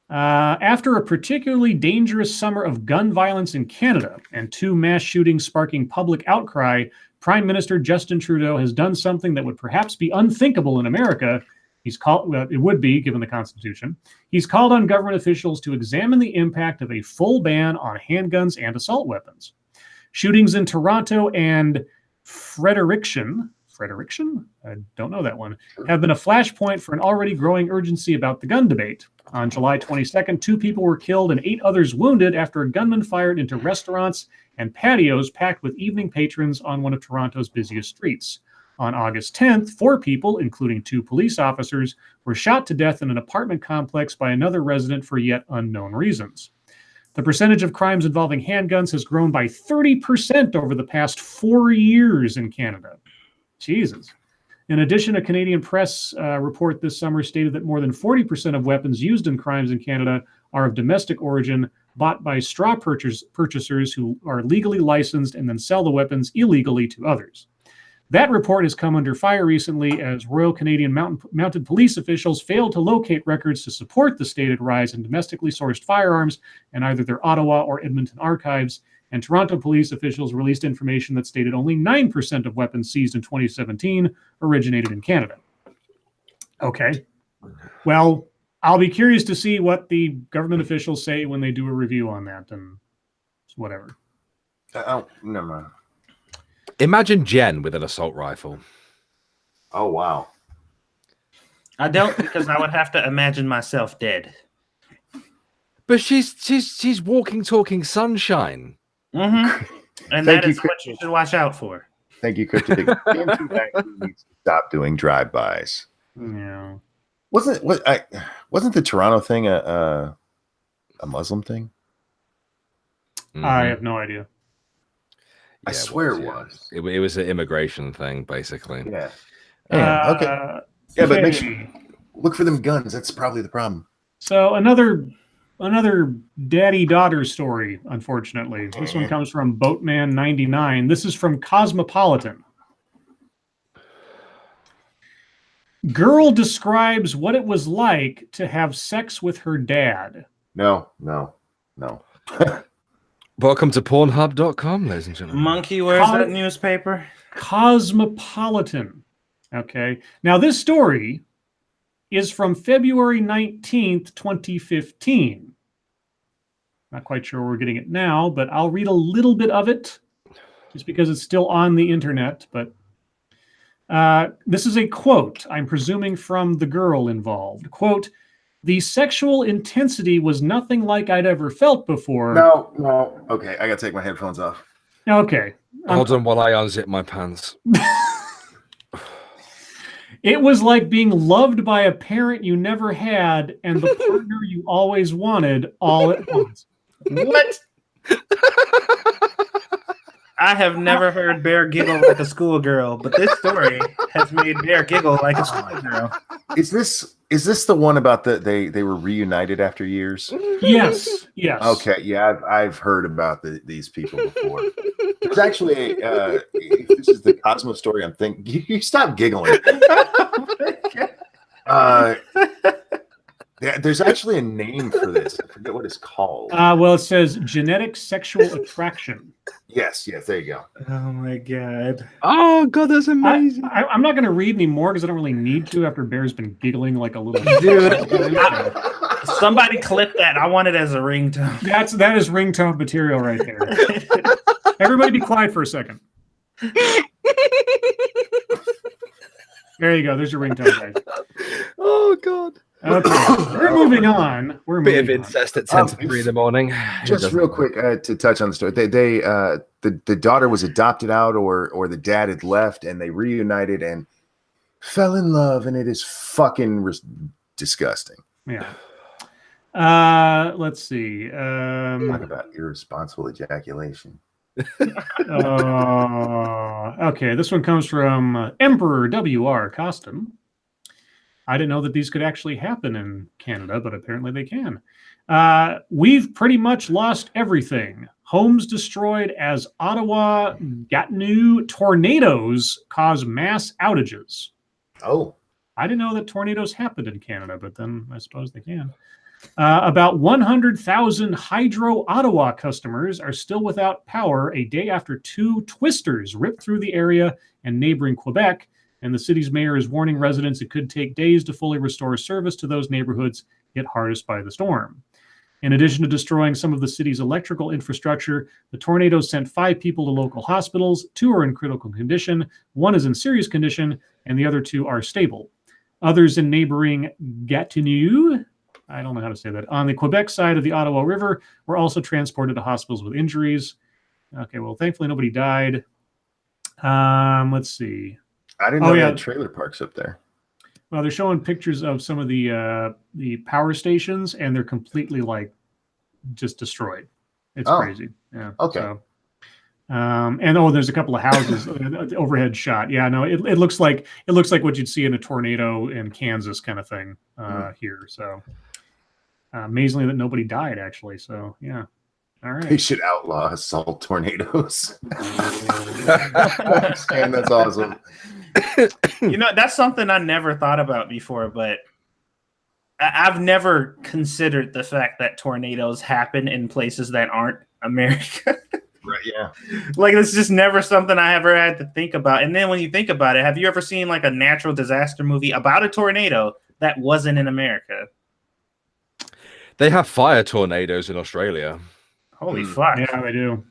After a particularly dangerous summer of gun violence in Canada and 2 mass shootings sparking public outcry, Prime Minister Justin Trudeau has done something that would perhaps be unthinkable in America. It would be, given the Constitution. He's called on government officials to examine the impact of a full ban on handguns and assault weapons. Shootings in Toronto and Fredericton, I don't know that one, have been a flashpoint for an already growing urgency about the gun debate. On July 22nd, 2 people were killed and 8 others wounded after a gunman fired into restaurants and patios packed with evening patrons on one of Toronto's busiest streets. On August 10th, 4 people, including 2 police officers, were shot to death in an apartment complex by another resident for yet unknown reasons. The percentage of crimes involving handguns has grown by 30% over the past 4 years in Canada. Jesus. In addition, a Canadian press report this summer stated that more than 40% of weapons used in crimes in Canada are of domestic origin, bought by straw purchasers who are legally licensed and then sell the weapons illegally to others. That report has come under fire recently as Royal Canadian Mounted Police officials failed to locate records to support the stated rise in domestically sourced firearms in either their Ottawa or Edmonton archives, and Toronto police officials released information that stated only 9% of weapons seized in 2017 originated in Canada. Okay. Well, I'll be curious to see what the government officials say when they do a review on that and whatever. Oh, never mind. Imagine Jen with an assault rifle. Oh, wow. I don't, because I would have to imagine myself dead. But she's walking, talking sunshine. Mm-hmm. And that is what you should watch out for. Thank you, Cryptic. Needs to stop doing drive-bys. Yeah. Wasn't the Toronto thing a Muslim thing? Mm-hmm. I have no idea. I swear it was. It was an immigration thing, basically. Yeah. Okay. Yeah, but make sure, look for them guns. That's probably the problem. So another daddy-daughter story, unfortunately. This one comes from Boatman99. This is from Cosmopolitan. Girl describes what it was like to have sex with her dad. No. Welcome to Pornhub.com, ladies and gentlemen. Monkey, where's that newspaper? Cosmopolitan. Okay. Now, this story is from February 19th, 2015. Not quite sure where we're getting it now, but I'll read a little bit of it just because it's still on the internet. But this is a quote, I'm presuming from the girl involved. Quote, "The sexual intensity was nothing like I'd ever felt before." No. Okay, I gotta take my headphones off. Okay. Hold on while I unzip my pants. It was like being loved by a parent you never had and the partner you always wanted all at once. What? I have never heard Bear giggle like a schoolgirl, but this story has made Bear giggle like a schoolgirl. Is this the one about they were reunited after years? Yes. Okay, yeah, I've heard about these people before. There's actually if this is the Cosmo story, I'm thinking you stop giggling. There's actually a name for this. I forget what it's called. Well, it says genetic sexual attraction. Yes, there you go. Oh my god. Oh god, that's amazing. I'm not going to read anymore because I don't really need to after Bear's been giggling like a little dude. Somebody clip that. I want it as a ringtone. That is ringtone material right there. Everybody be quiet for a second. There you go. There's your ringtone, guys. Oh god. Okay, we're moving on. Bit of incest at 10 to 3 in the morning. Just real quick to touch on the story. The daughter was adopted out, or the dad had left, and they reunited and fell in love, and it is fucking disgusting. Yeah. Let's see. Talk about irresponsible ejaculation. Okay, this one comes from Emperor WR Costum. I didn't know that these could actually happen in Canada, but apparently they can. We've pretty much lost everything. Homes destroyed as Ottawa Gatineau tornadoes cause mass outages. Oh. I didn't know that tornadoes happened in Canada, but then I suppose they can. About 100,000 Hydro Ottawa customers are still without power a day after 2 twisters ripped through the area and neighboring Quebec, and the city's mayor is warning residents it could take days to fully restore service to those neighborhoods hit hardest by the storm. In addition to destroying some of the city's electrical infrastructure, the tornadoes sent 5 people to local hospitals. 2 are in critical condition, 1 is in serious condition, and the other 2 are stable. Others in neighboring Gatineau, I don't know how to say that, on the Quebec side of the Ottawa River were also transported to hospitals with injuries. Okay, well, thankfully nobody died. Let's see. I didn't know they had trailer parks up there. Well, they're showing pictures of some of the power stations, and they're completely just destroyed. It's crazy. Yeah. Okay. So, and there's a couple of houses overhead shot. Yeah, no, it looks like what you'd see in a tornado in Kansas kind of thing here. So amazingly that nobody died actually. So yeah. All right. They should outlaw assault tornadoes. And that's awesome. That's something I never thought about before, but I've never considered the fact that tornadoes happen in places that aren't America. Right, yeah. It's just never something I ever had to think about. And then when you think about it, have you ever seen a natural disaster movie about a tornado that wasn't in America? They have fire tornadoes in Australia. Holy fuck. Yeah, they do.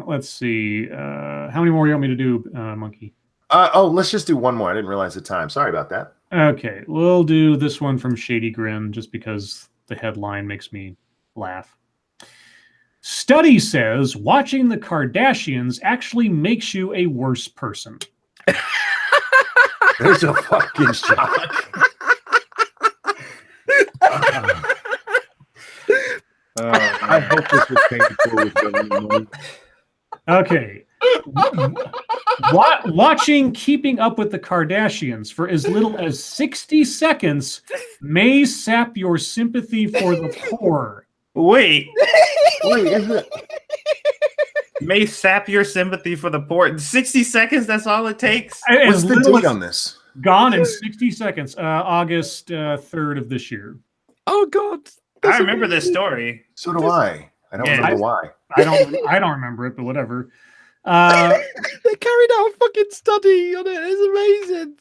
Let's see. How many more do you want me to do, Monkey? Let's just do one more. I didn't realize the time. Sorry about that. Okay, we'll do this one from Shady Grin just because the headline makes me laugh. Study says watching the Kardashians actually makes you a worse person. There's a fucking shock. I hope this was painful with government. Okay. Watching Keeping Up with the Kardashians for as little as 60 seconds may sap your sympathy for the poor. Wait, is it? May sap your sympathy for the poor. 60 seconds, that's all it takes? What's the date on this? Gone in 60 seconds. August 3rd of this year. Oh, God. I remember this story. So do I. I don't remember why. I don't remember it, but whatever. They carried out a fucking study on it. It's amazing.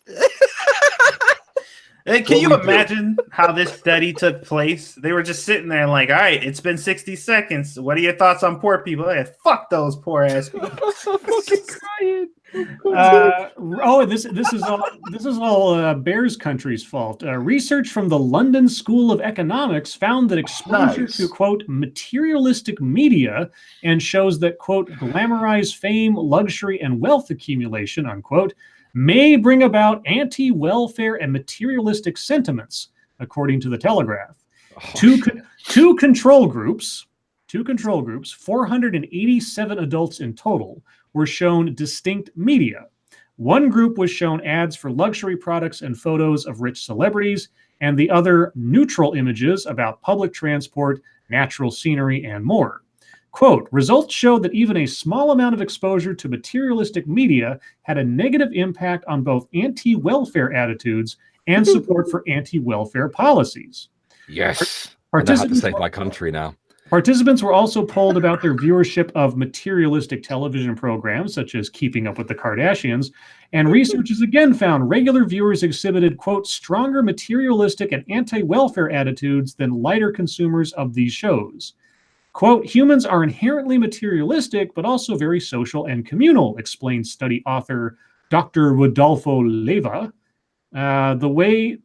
Can you imagine how this study took place? They were just sitting there all right, it's been 60 seconds. What are your thoughts on poor people? Fuck those poor ass people. I'm fucking crying. This is all Bears country's fault. Research from the London School of Economics found that exposure to, quote, materialistic media and shows that, quote, glamorize fame, luxury, and wealth accumulation, unquote, may bring about anti-welfare and materialistic sentiments, according to the Telegraph. Two control groups, 487 adults in total, were shown distinct media. One group was shown ads for luxury products and photos of rich celebrities, and the other neutral images about public transport, natural scenery, and more. Quote, results showed that even a small amount of exposure to materialistic media had a negative impact on both anti-welfare attitudes and support for anti-welfare policies. Yes. I have to save my country now. Participants were also polled about their viewership of materialistic television programs, such as Keeping Up with the Kardashians, and researchers again found regular viewers exhibited, quote, stronger materialistic and anti-welfare attitudes than lighter consumers of these shows. Quote, humans are inherently materialistic, but also very social and communal, explains study author Dr. Rodolfo Leva. The way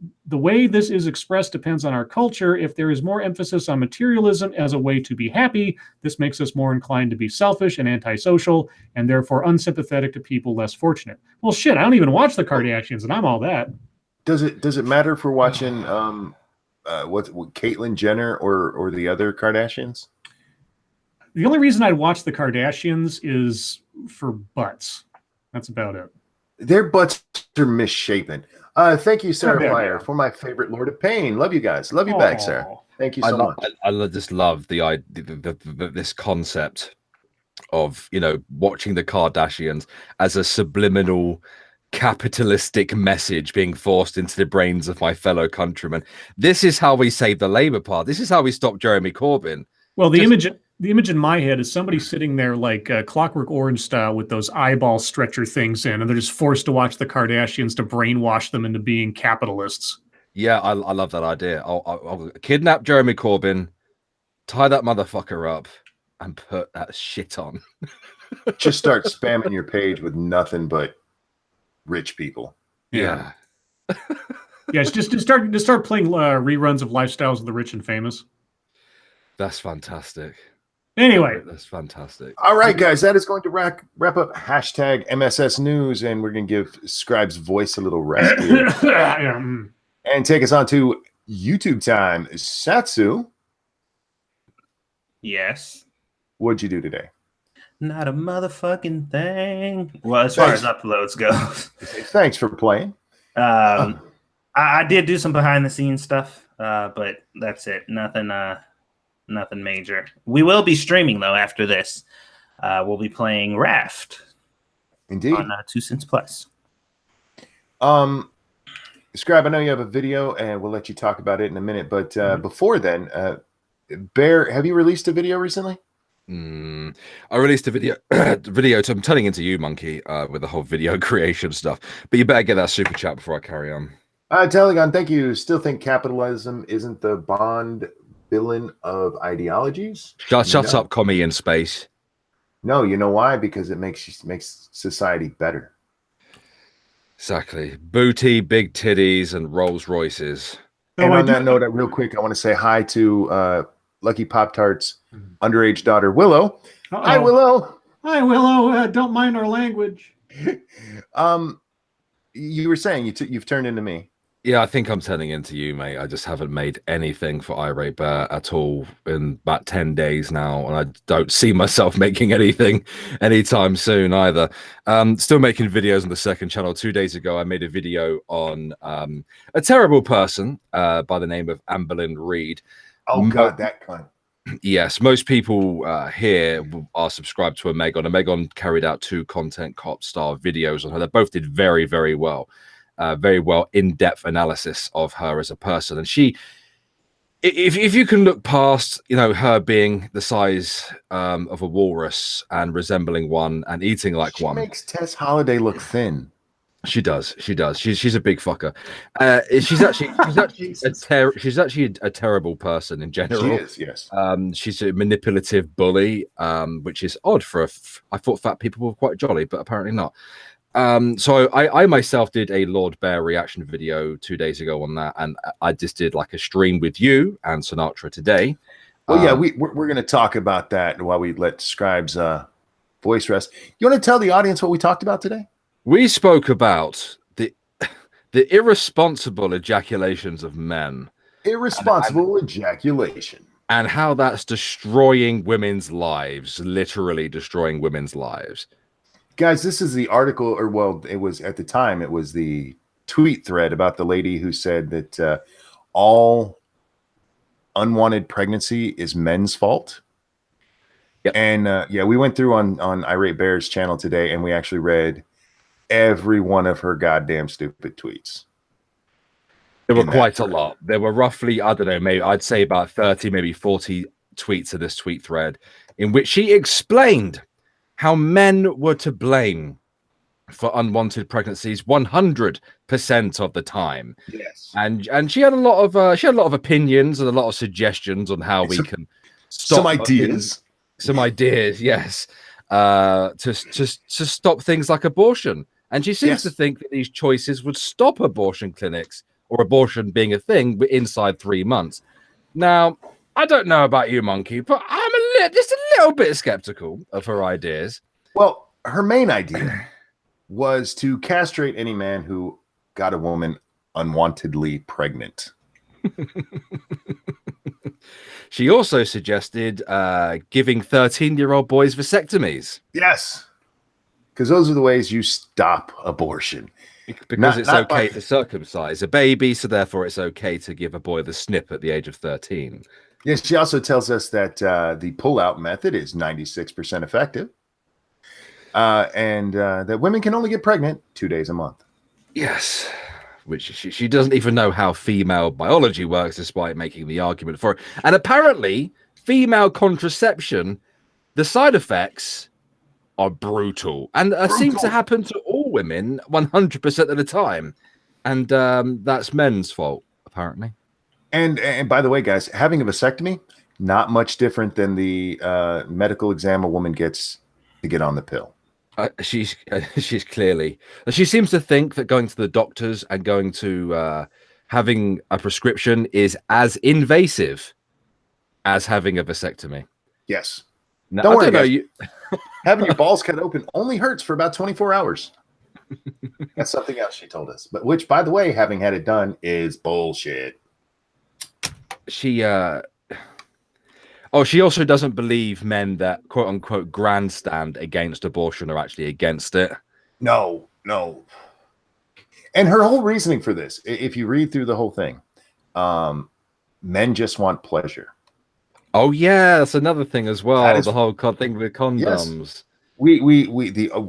this is expressed depends on our culture. If there is more emphasis on materialism as a way to be happy, this makes us more inclined to be selfish and antisocial, and therefore unsympathetic to people less fortunate. Well, shit, I don't even watch the Kardashians, and I'm all that. Does it matter for watching what Caitlyn Jenner or the other Kardashians? The only reason I'd watch the Kardashians is for butts. That's about it. Their butts are misshapen. Thank you, Sarah Flyer, for my favorite Lord of Pain. Love you guys. Love you back, Sarah. Thank you so much. I just love this concept of, you know, watching the Kardashians as a subliminal capitalistic message being forced into the brains of my fellow countrymen. This is how we save the Labour Party. This is how we stop Jeremy Corbyn. Well, the image in my head is somebody sitting there like Clockwork Orange style with those eyeball stretcher things in, and they're just forced to watch the Kardashians to brainwash them into being capitalists. Yeah, I love that idea. I'll kidnap Jeremy Corbyn, tie that motherfucker up, and put that shit on. Just start spamming your page with nothing but rich people. Yeah. Yes, just to start playing reruns of Lifestyles of the Rich and Famous. That's fantastic. Anyway, that's fantastic. All right, guys, that is going to wrap up hashtag MSS News, and we're going to give Scribe's voice a little rest here. And take us on to YouTube time. Satsu. Yes. What'd you do today? Not a motherfucking thing. Well, as far as uploads go. Thanks for playing. I did do some behind the scenes stuff, but that's it. Nothing major. We will be streaming though after this. We'll be playing Raft. Indeed. On 2 Cents Plus. Scribe, I know you have a video, and we'll let you talk about it in a minute. But before then, Bear, have you released a video recently? I released a video. I'm turning into you, Monkey, with the whole video creation stuff. But you better get that super chat before I carry on. Telegon, thank you. Still think capitalism isn't the Bond villain of ideologies? Shut up, commie in space. No, you know why? Because it makes society better. Exactly. Booty, big titties, and Rolls Royces. And on that note, real quick, I want to say hi to Lucky Pop-Tart's underage daughter, Willow. Hi, Willow. Hi, Willow. Don't mind our language. You were saying you've turned into me. Yeah, I think I'm turning into you, mate. I just haven't made anything for Irate Bear at all in about 10 days now, and I don't see myself making anything anytime soon either. Still making videos on the second channel. 2 days ago, I made a video on a terrible person by the name of Amberlynn Reed. Oh, God, that cunt. Yes, most people here are subscribed to Omegon. Omegon carried out 2 Content Cop style videos on her. They both did very, very well. Very well in-depth analysis of her as a person, and she, if you can look past, you know, her being the size of a walrus and resembling one and eating like one, makes Tess Holiday look thin. She does. She's a big fucker. She's actually a terrible person in general. She is, yes. She's a manipulative bully, which is odd for I thought fat people were quite jolly, but apparently not. So I myself did a Lord Bear reaction video 2 days ago on that, and I just did like a stream with you and Sinatra today. Well, yeah, we're going to talk about that while we let Scribe's voice rest. You want to tell the audience what we talked about today? We spoke about the irresponsible ejaculations of men. Irresponsible ejaculation. And how that's destroying women's lives, literally destroying women's lives. Guys, this is the article, or well, it was at the time, it was the tweet thread about the lady who said that all unwanted pregnancy is men's fault. Yep. And yeah, we went through on Irate Bear's channel today, and we actually read every one of her goddamn stupid tweets. There were quite a lot. There were roughly, I don't know, maybe I'd say about 30, maybe 40 tweets of this tweet thread in which she explained how men were to blame for unwanted pregnancies 100% of the time. Yes, and she had a lot of opinions and a lot of suggestions on how we can stop some ideas, yes, to stop things like abortion. And she seems to think that these choices would stop abortion clinics or abortion being a thing inside 3 months. Now, I don't know about you, Monkey, but I'm just a little bit skeptical of her ideas. Well, her main idea was to castrate any man who got a woman unwantedly pregnant. She also suggested giving 13-year-old boys vasectomies. Yes, because those are the ways you stop abortion. Because it's okay to circumcise a baby, so therefore it's okay to give a boy the snip at the age of 13. Yes, she also tells us that the pull-out method is 96% effective, and that women can only get pregnant 2 days a month. Yes, which she doesn't even know how female biology works, despite making the argument for it. And apparently, female contraception, the side effects are brutal, and seem to happen to all women 100% of the time. And that's men's fault, apparently. And by the way, guys, having a vasectomy, not much different than the medical exam a woman gets to get on the pill. She's clearly, she seems to think that going to the doctors and going to having a prescription is as invasive as having a vasectomy. Yes. Now, don't worry, guys. Having your balls cut open only hurts for about 24 hours. That's something else she told us. But which, by the way, having had it done is bullshit. She also doesn't believe men that quote unquote grandstand against abortion are actually against it. No. And her whole reasoning for this, if you read through the whole thing, men just want pleasure. Oh yeah, that's another thing as well. The whole thing with condoms. Yes.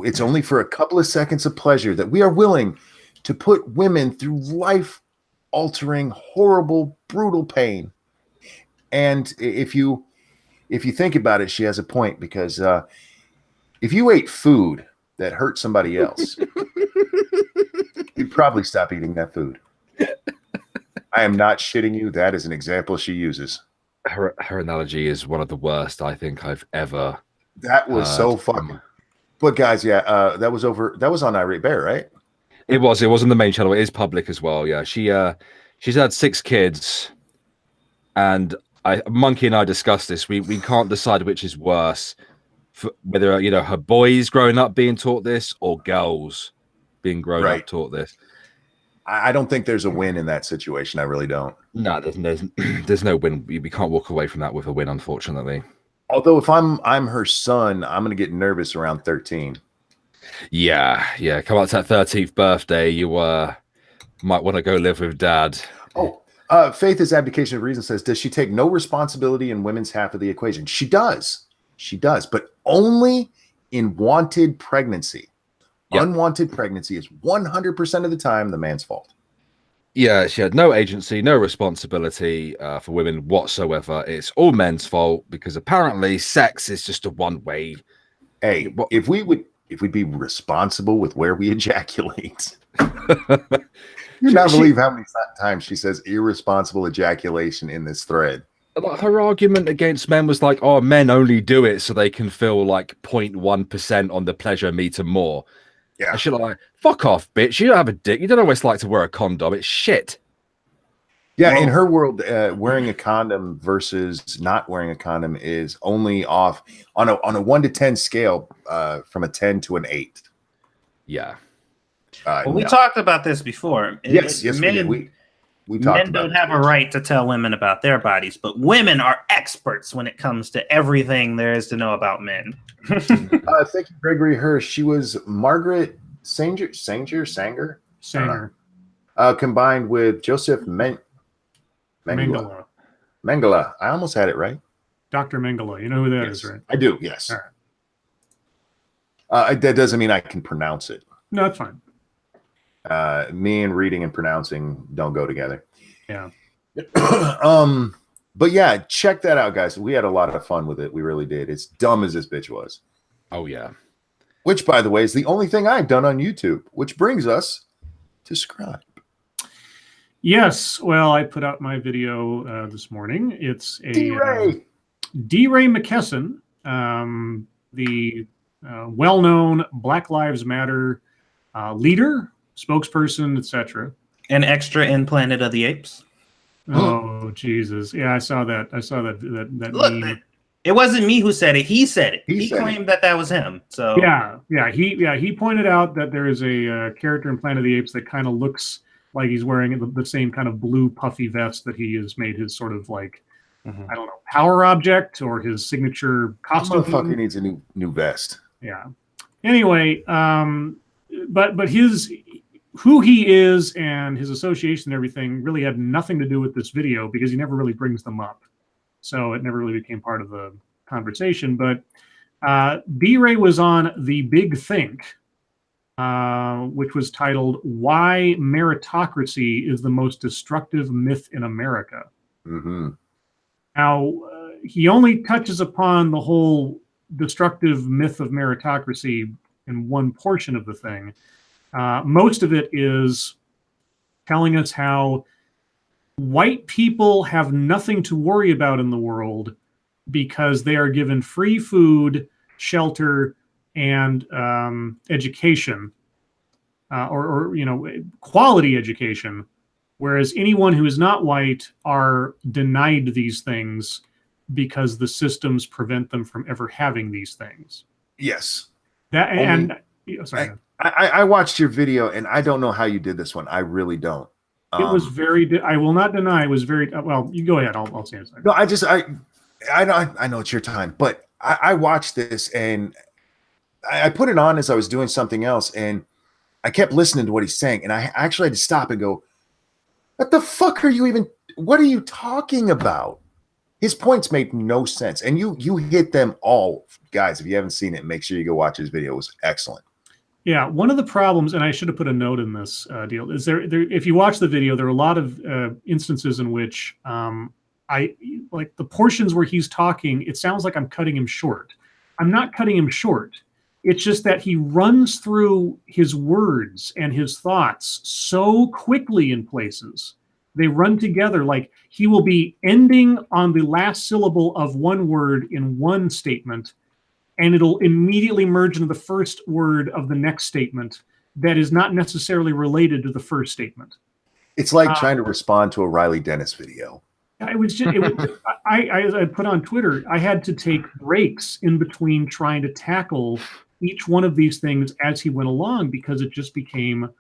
It's only for a couple of seconds of pleasure that we are willing to put women through life-altering, horrible, brutal pain. And if you think about it, she has a point, because if you ate food that hurt somebody else, you'd probably stop eating that food. I am not shitting you. That is an example she uses. Her analogy is one of the worst I think I've ever. That was so fucking. But guys, yeah, that was on Irate Bear, right? It was on the main channel. It is public as well. Yeah, she's had 6 kids, and Monkey and I discussed this. We can't decide which is worse, whether her boys growing up being taught this or girls being grown up taught this. I don't think there's a win in that situation. I really don't. No, there's no win. We can't walk away from that with a win, unfortunately. Although if I'm her son, I'm gonna get nervous around 13. Yeah. Come up to that 13th birthday, you might want to go live with dad. Oh, Faith's abdication of reason says, does she take no responsibility in women's half of the equation? She does, but only in wanted pregnancy. Yep. Unwanted pregnancy is 100% of the time the man's fault. Yeah, she had no agency, no responsibility for women whatsoever. It's all men's fault, because apparently sex is just a one-way. Hey, if we'd be responsible with where we ejaculate. You not believe how many times she says irresponsible ejaculation in this thread. Her argument against men was like, oh, men only do it so they can feel like 0.1% on the pleasure meter more. Yeah. And she's like, fuck off, bitch. You don't have a dick. You don't know what it's like to wear a condom. It's shit. Yeah, in her world, wearing a condom versus not wearing a condom is only off on a 1 to 10 scale, from a 10 to an 8. Yeah. We talked about this before. Yes, men, we talked men don't have a right to tell women about their bodies, but women are experts when it comes to everything there is to know about men. Thank you, Gregory Hirsch. She was Margaret Sanger, combined with Joseph Mengele. Mengele. I almost had it right. Dr. Mengele. You know who that is, right? I do, yes. All right. That doesn't mean I can pronounce it. No, that's fine. Me and reading and pronouncing don't go together. Yeah. But yeah, check that out, guys. We had a lot of fun with it. We really did. It's dumb as this bitch was. Oh, yeah. Which, by the way, is the only thing I've done on YouTube, which brings us to Scribe. Yes. Well, I put out my video this morning. It's a D-Ray McKesson, the well-known Black Lives Matter leader, spokesperson, etc. An extra in Planet of the Apes. Oh, Jesus. Yeah, I saw that. That Look, meme. It wasn't me who said it. He said it. He claimed that was him. So he pointed out that there is a character in Planet of the Apes that kind of looks like he's wearing the same kind of blue puffy vest that he has made his sort of like, I don't know, power object or his signature costume. That motherfucker needs a new vest. Yeah. Anyway, but who he is and his association and everything really had nothing to do with this video because he never really brings them up. So it never really became part of the conversation. But B-Ray was on The Big Think, which was titled Why Meritocracy is the Most Destructive Myth in America. Mm-hmm. Now, he only touches upon the whole destructive myth of meritocracy in one portion of the thing. Most of it is telling us how white people have nothing to worry about in the world because they are given free food, shelter, and education, or quality education, whereas anyone who is not white are denied these things because the systems prevent them from ever having these things. Yes. Sorry. I watched your video, and I don't know how you did this one. I really don't. It was very. I will not deny. It was very well. You go ahead. I'll say it. No, I know it's your time, but I watched this and I put it on as I was doing something else, and I kept listening to what he's saying, and I actually had to stop and go, "What the fuck are you even? What are you talking about?" His points made no sense, and you hit them all, guys. If you haven't seen it, make sure you go watch his video. It was excellent. Yeah, one of the problems, and I should have put a note in this deal, is there. If you watch the video, there are a lot of instances in which I like the portions where he's talking. It sounds like I'm cutting him short. I'm not cutting him short. It's just that he runs through his words and his thoughts so quickly in places. They run together. Like he will be ending on the last syllable of one word in one statement, and it'll immediately merge into the first word of the next statement that is not necessarily related to the first statement. It's like trying to respond to a Riley Dennis video. I put on Twitter, I had to take breaks in between trying to tackle each one of these things as he went along because it just became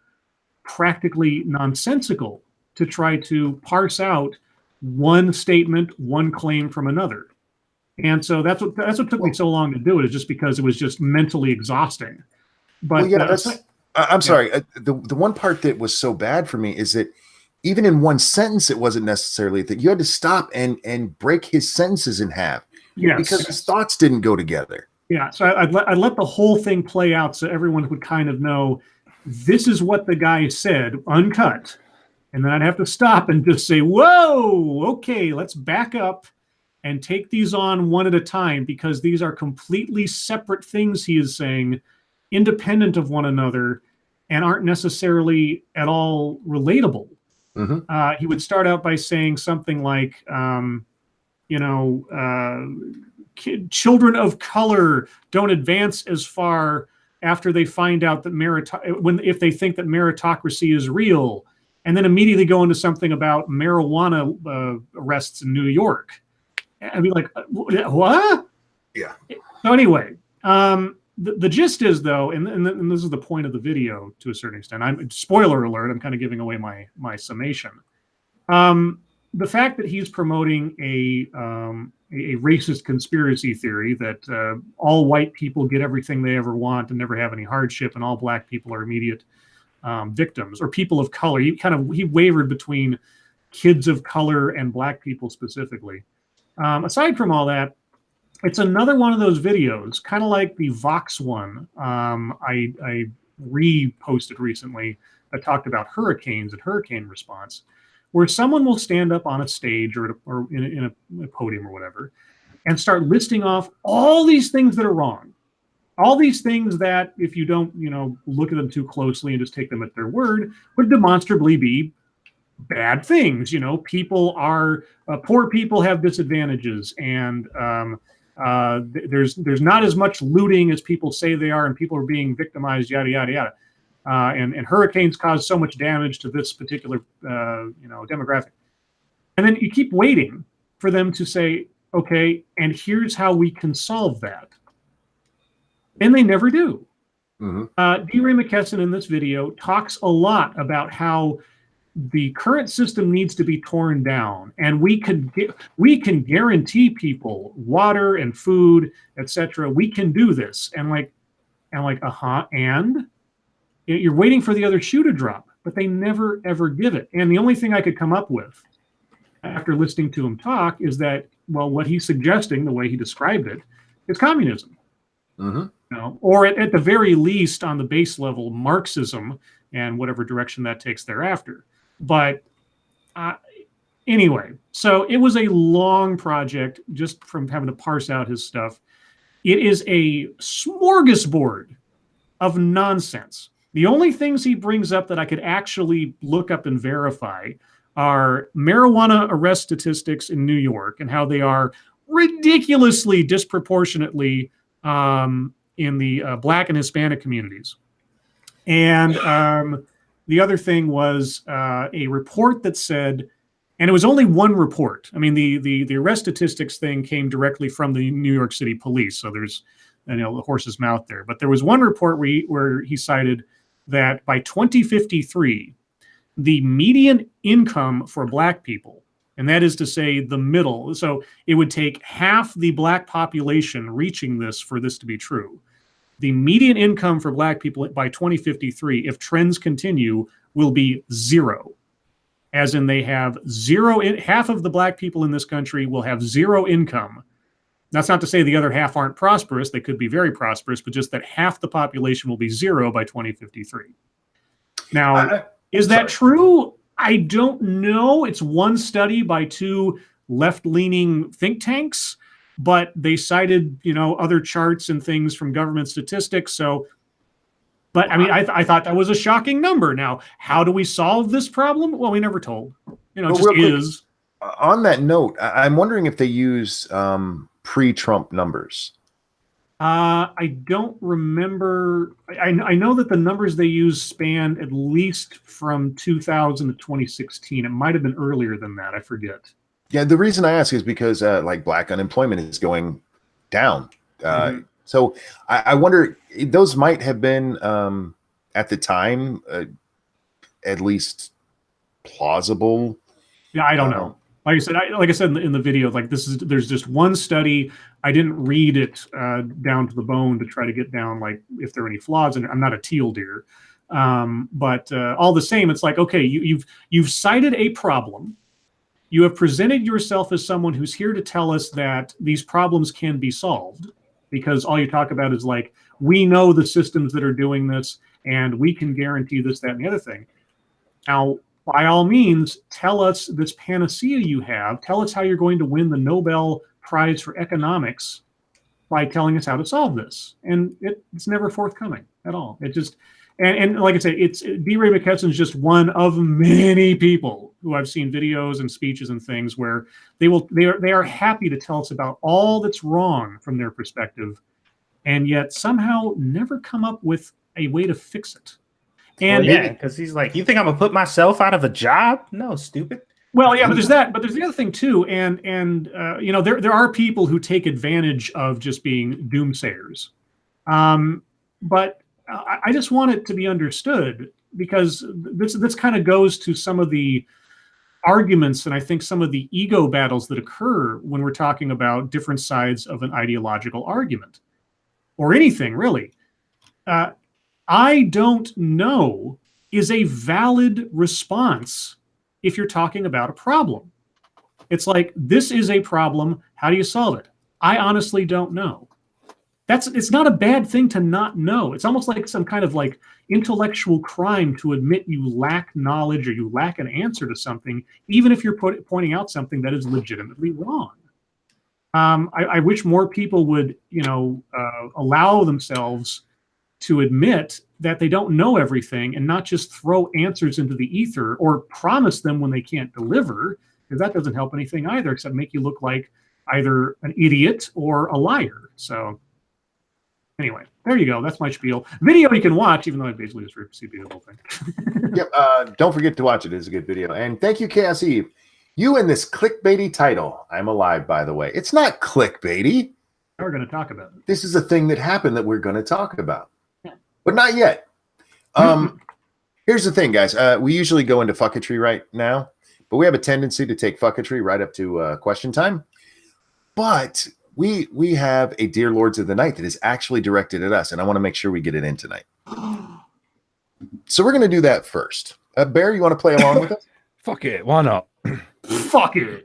practically nonsensical to try to parse out one statement, one claim from another. And so that's what took me so long to do it, is just because it was just mentally exhausting. But I'm sorry. The one part that was so bad for me is that even in one sentence, it wasn't necessarily that you had to stop and break his sentences in half. Yes. Because his thoughts didn't go together. Yeah. So I'd let the whole thing play out so everyone would kind of know this is what the guy said, uncut. And then I'd have to stop and just say, whoa, okay, let's back up and take these on one at a time, because these are completely separate things he is saying, independent of one another, and aren't necessarily at all relatable. Mm-hmm. He would start out by saying something like, children of color don't advance as far after they find out that if they think that meritocracy is real, and then immediately go into something about marijuana arrests in New York. I'd be like, what? Yeah. So anyway, the gist is, though, and this is the point of the video to a certain extent. Spoiler alert, I'm kind of giving away my summation. The fact that he's promoting a racist conspiracy theory that all white people get everything they ever want and never have any hardship, and all black people are immediate victims, or people of color. He wavered between kids of color and black people specifically. Aside from all that, it's another one of those videos, kind of like the Vox one I reposted recently that talked about hurricanes and hurricane response, where someone will stand up on a stage or in a podium or whatever and start listing off all these things that are wrong. All these things that, if you don't, look at them too closely and just take them at their word, would demonstrably be bad things. Poor people have disadvantages, and there's not as much looting as people say they are, and people are being victimized, yada yada yada. And hurricanes cause so much damage to this particular demographic. And then you keep waiting for them to say, okay, and here's how we can solve that. And they never do. Mm-hmm. D. Ray McKesson in this video talks a lot about how the current system needs to be torn down, and we can guarantee people water and food, etc. We can do this, and You're waiting for the other shoe to drop, but they never, ever give it. And the only thing I could come up with after listening to him talk is that, well, what he's suggesting, the way he described it, is communism. Mm-hmm. You know, or at the very least, on the base level, Marxism and whatever direction that takes thereafter. But anyway, so it was a long project just from having to parse out his stuff. It is a smorgasbord of nonsense. The only things he brings up that I could actually look up and verify are marijuana arrest statistics in New York and how they are ridiculously disproportionately in the Black and Hispanic communities. And the other thing was a report that said, and it was only one report. I mean, the arrest statistics thing came directly from the New York City police, so there's the horse's mouth there. But there was one report where he cited that by 2053, the median income for Black people, and that is to say the middle, so it would take half the Black population reaching this for this to be true. The median income for Black people by 2053, if trends continue, will be zero. As in they have zero, half of the Black people in this country will have zero income. That's not to say the other half aren't prosperous. They could be very prosperous, but just that half the population will be zero by 2053. Now, is that true? I don't know. It's one study by two left-leaning think tanks, but they cited, other charts and things from government statistics. So, but I mean, I thought that was a shocking number. Now, how do we solve this problem? Well, we never told. It just is. On that note, I'm wondering if they use pre-Trump numbers. I don't remember. I know that the numbers they use span at least from 2000 to 2016. It might have been earlier than that. I forget. Yeah, the reason I ask is because Black unemployment is going down. So I wonder, those might have been at the time at least plausible. Yeah, I don't know. Like I said in the video, there's just one study. I didn't read it down to the bone to try to get down if there are any flaws in it. I'm not a teal deer, but all the same, it's like, okay, you've cited a problem. You have presented yourself as someone who's here to tell us that these problems can be solved, because all you talk about is we know the systems that are doing this, and we can guarantee this, that, and the other thing. Now, by all means, tell us this panacea you have. Tell us how you're going to win the Nobel Prize for Economics by telling us how to solve this. And it's never forthcoming at all. It just, and like I say, D. Ray McKesson's just one of many people who I've seen videos and speeches and things where they are happy to tell us about all that's wrong from their perspective, and yet somehow never come up with a way to fix it. And because he's like, you think I'm gonna put myself out of a job? No, stupid. Well, yeah, but there's that. But there's the other thing too, and there are people who take advantage of just being doomsayers. But I just want it to be understood, because this kind of goes to some of the arguments, and I think some of the ego battles that occur when we're talking about different sides of an ideological argument, or anything really. I don't know is a valid response if you're talking about a problem. It's like, this is a problem. How do you solve it? I honestly don't know. It's not a bad thing to not know. It's almost like some kind of intellectual crime to admit you lack knowledge or you lack an answer to something, even if you're pointing out something that is legitimately wrong. I wish more people would, allow themselves to admit that they don't know everything and not just throw answers into the ether or promise them when they can't deliver, because that doesn't help anything either, except make you look like either an idiot or a liar. Anyway, there you go. That's my spiel. Video you can watch, even though I basically just repeated the whole thing. Yep. Don't forget to watch it. It's a good video. And thank you, Chaos Eve. You and this clickbaity title. I'm alive, by the way. It's not clickbaity. We're going to talk about it. This is a thing that happened that we're going to talk about. But not yet. Here's the thing, guys. We usually go into fucketry right now, but we have a tendency to take fucketry right up to question time. But we have a Dear Lords of the Night that is actually directed at us, and I want to make sure we get it in tonight. So we're going to do that first. Bear, you want to play along with us? Fuck it. Why not? Fuck it.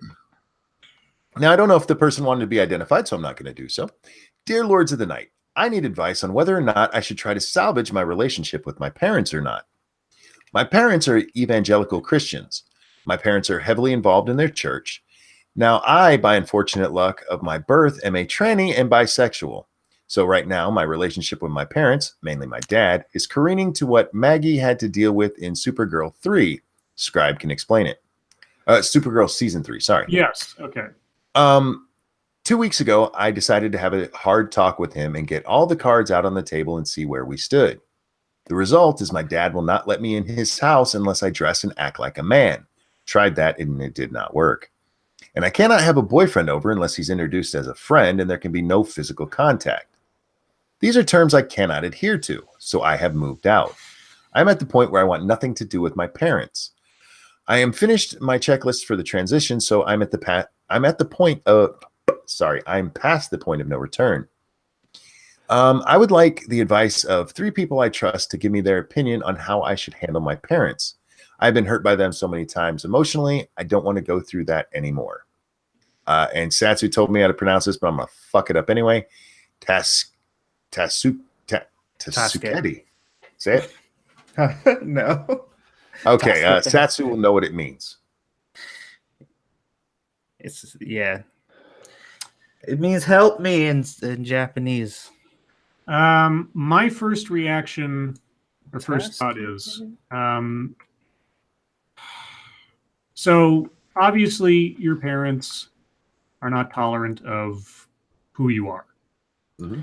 Now, I don't know if the person wanted to be identified, so I'm not going to do so. Dear Lords of the Night, I need advice on whether or not I should try to salvage my relationship with my parents or not. My parents are evangelical Christians. My parents are heavily involved in their church. Now, I, by unfortunate luck of my birth, am a tranny and bisexual. So right now, my relationship with my parents, mainly my dad, is careening to what Maggie had to deal with in Supergirl 3. Scribe can explain it. Supergirl Season 3, sorry. Yes, okay. 2 weeks ago, I decided to have a hard talk with him and get all the cards out on the table and see where we stood. The result is my dad will not let me in his house unless I dress and act like a man. Tried that and it did not work. And I cannot have a boyfriend over unless he's introduced as a friend and there can be no physical contact. These are terms I cannot adhere to, so I have moved out. I'm at the point where I want nothing to do with my parents. I am finished my checklist for the transition, so I'm past the point of no return. I would like the advice of 3 people I trust to give me their opinion on how I should handle my parents. I've been hurt by them so many times emotionally. I don't want to go through that anymore. And Satsu told me how to pronounce this, but I'm going to fuck it up anyway. Tasuketi. Say it? No. Okay, Satsu will know what it means. It means help me in Japanese. My first reaction or first thought is, so obviously your parents are not tolerant of who you are. Mm-hmm.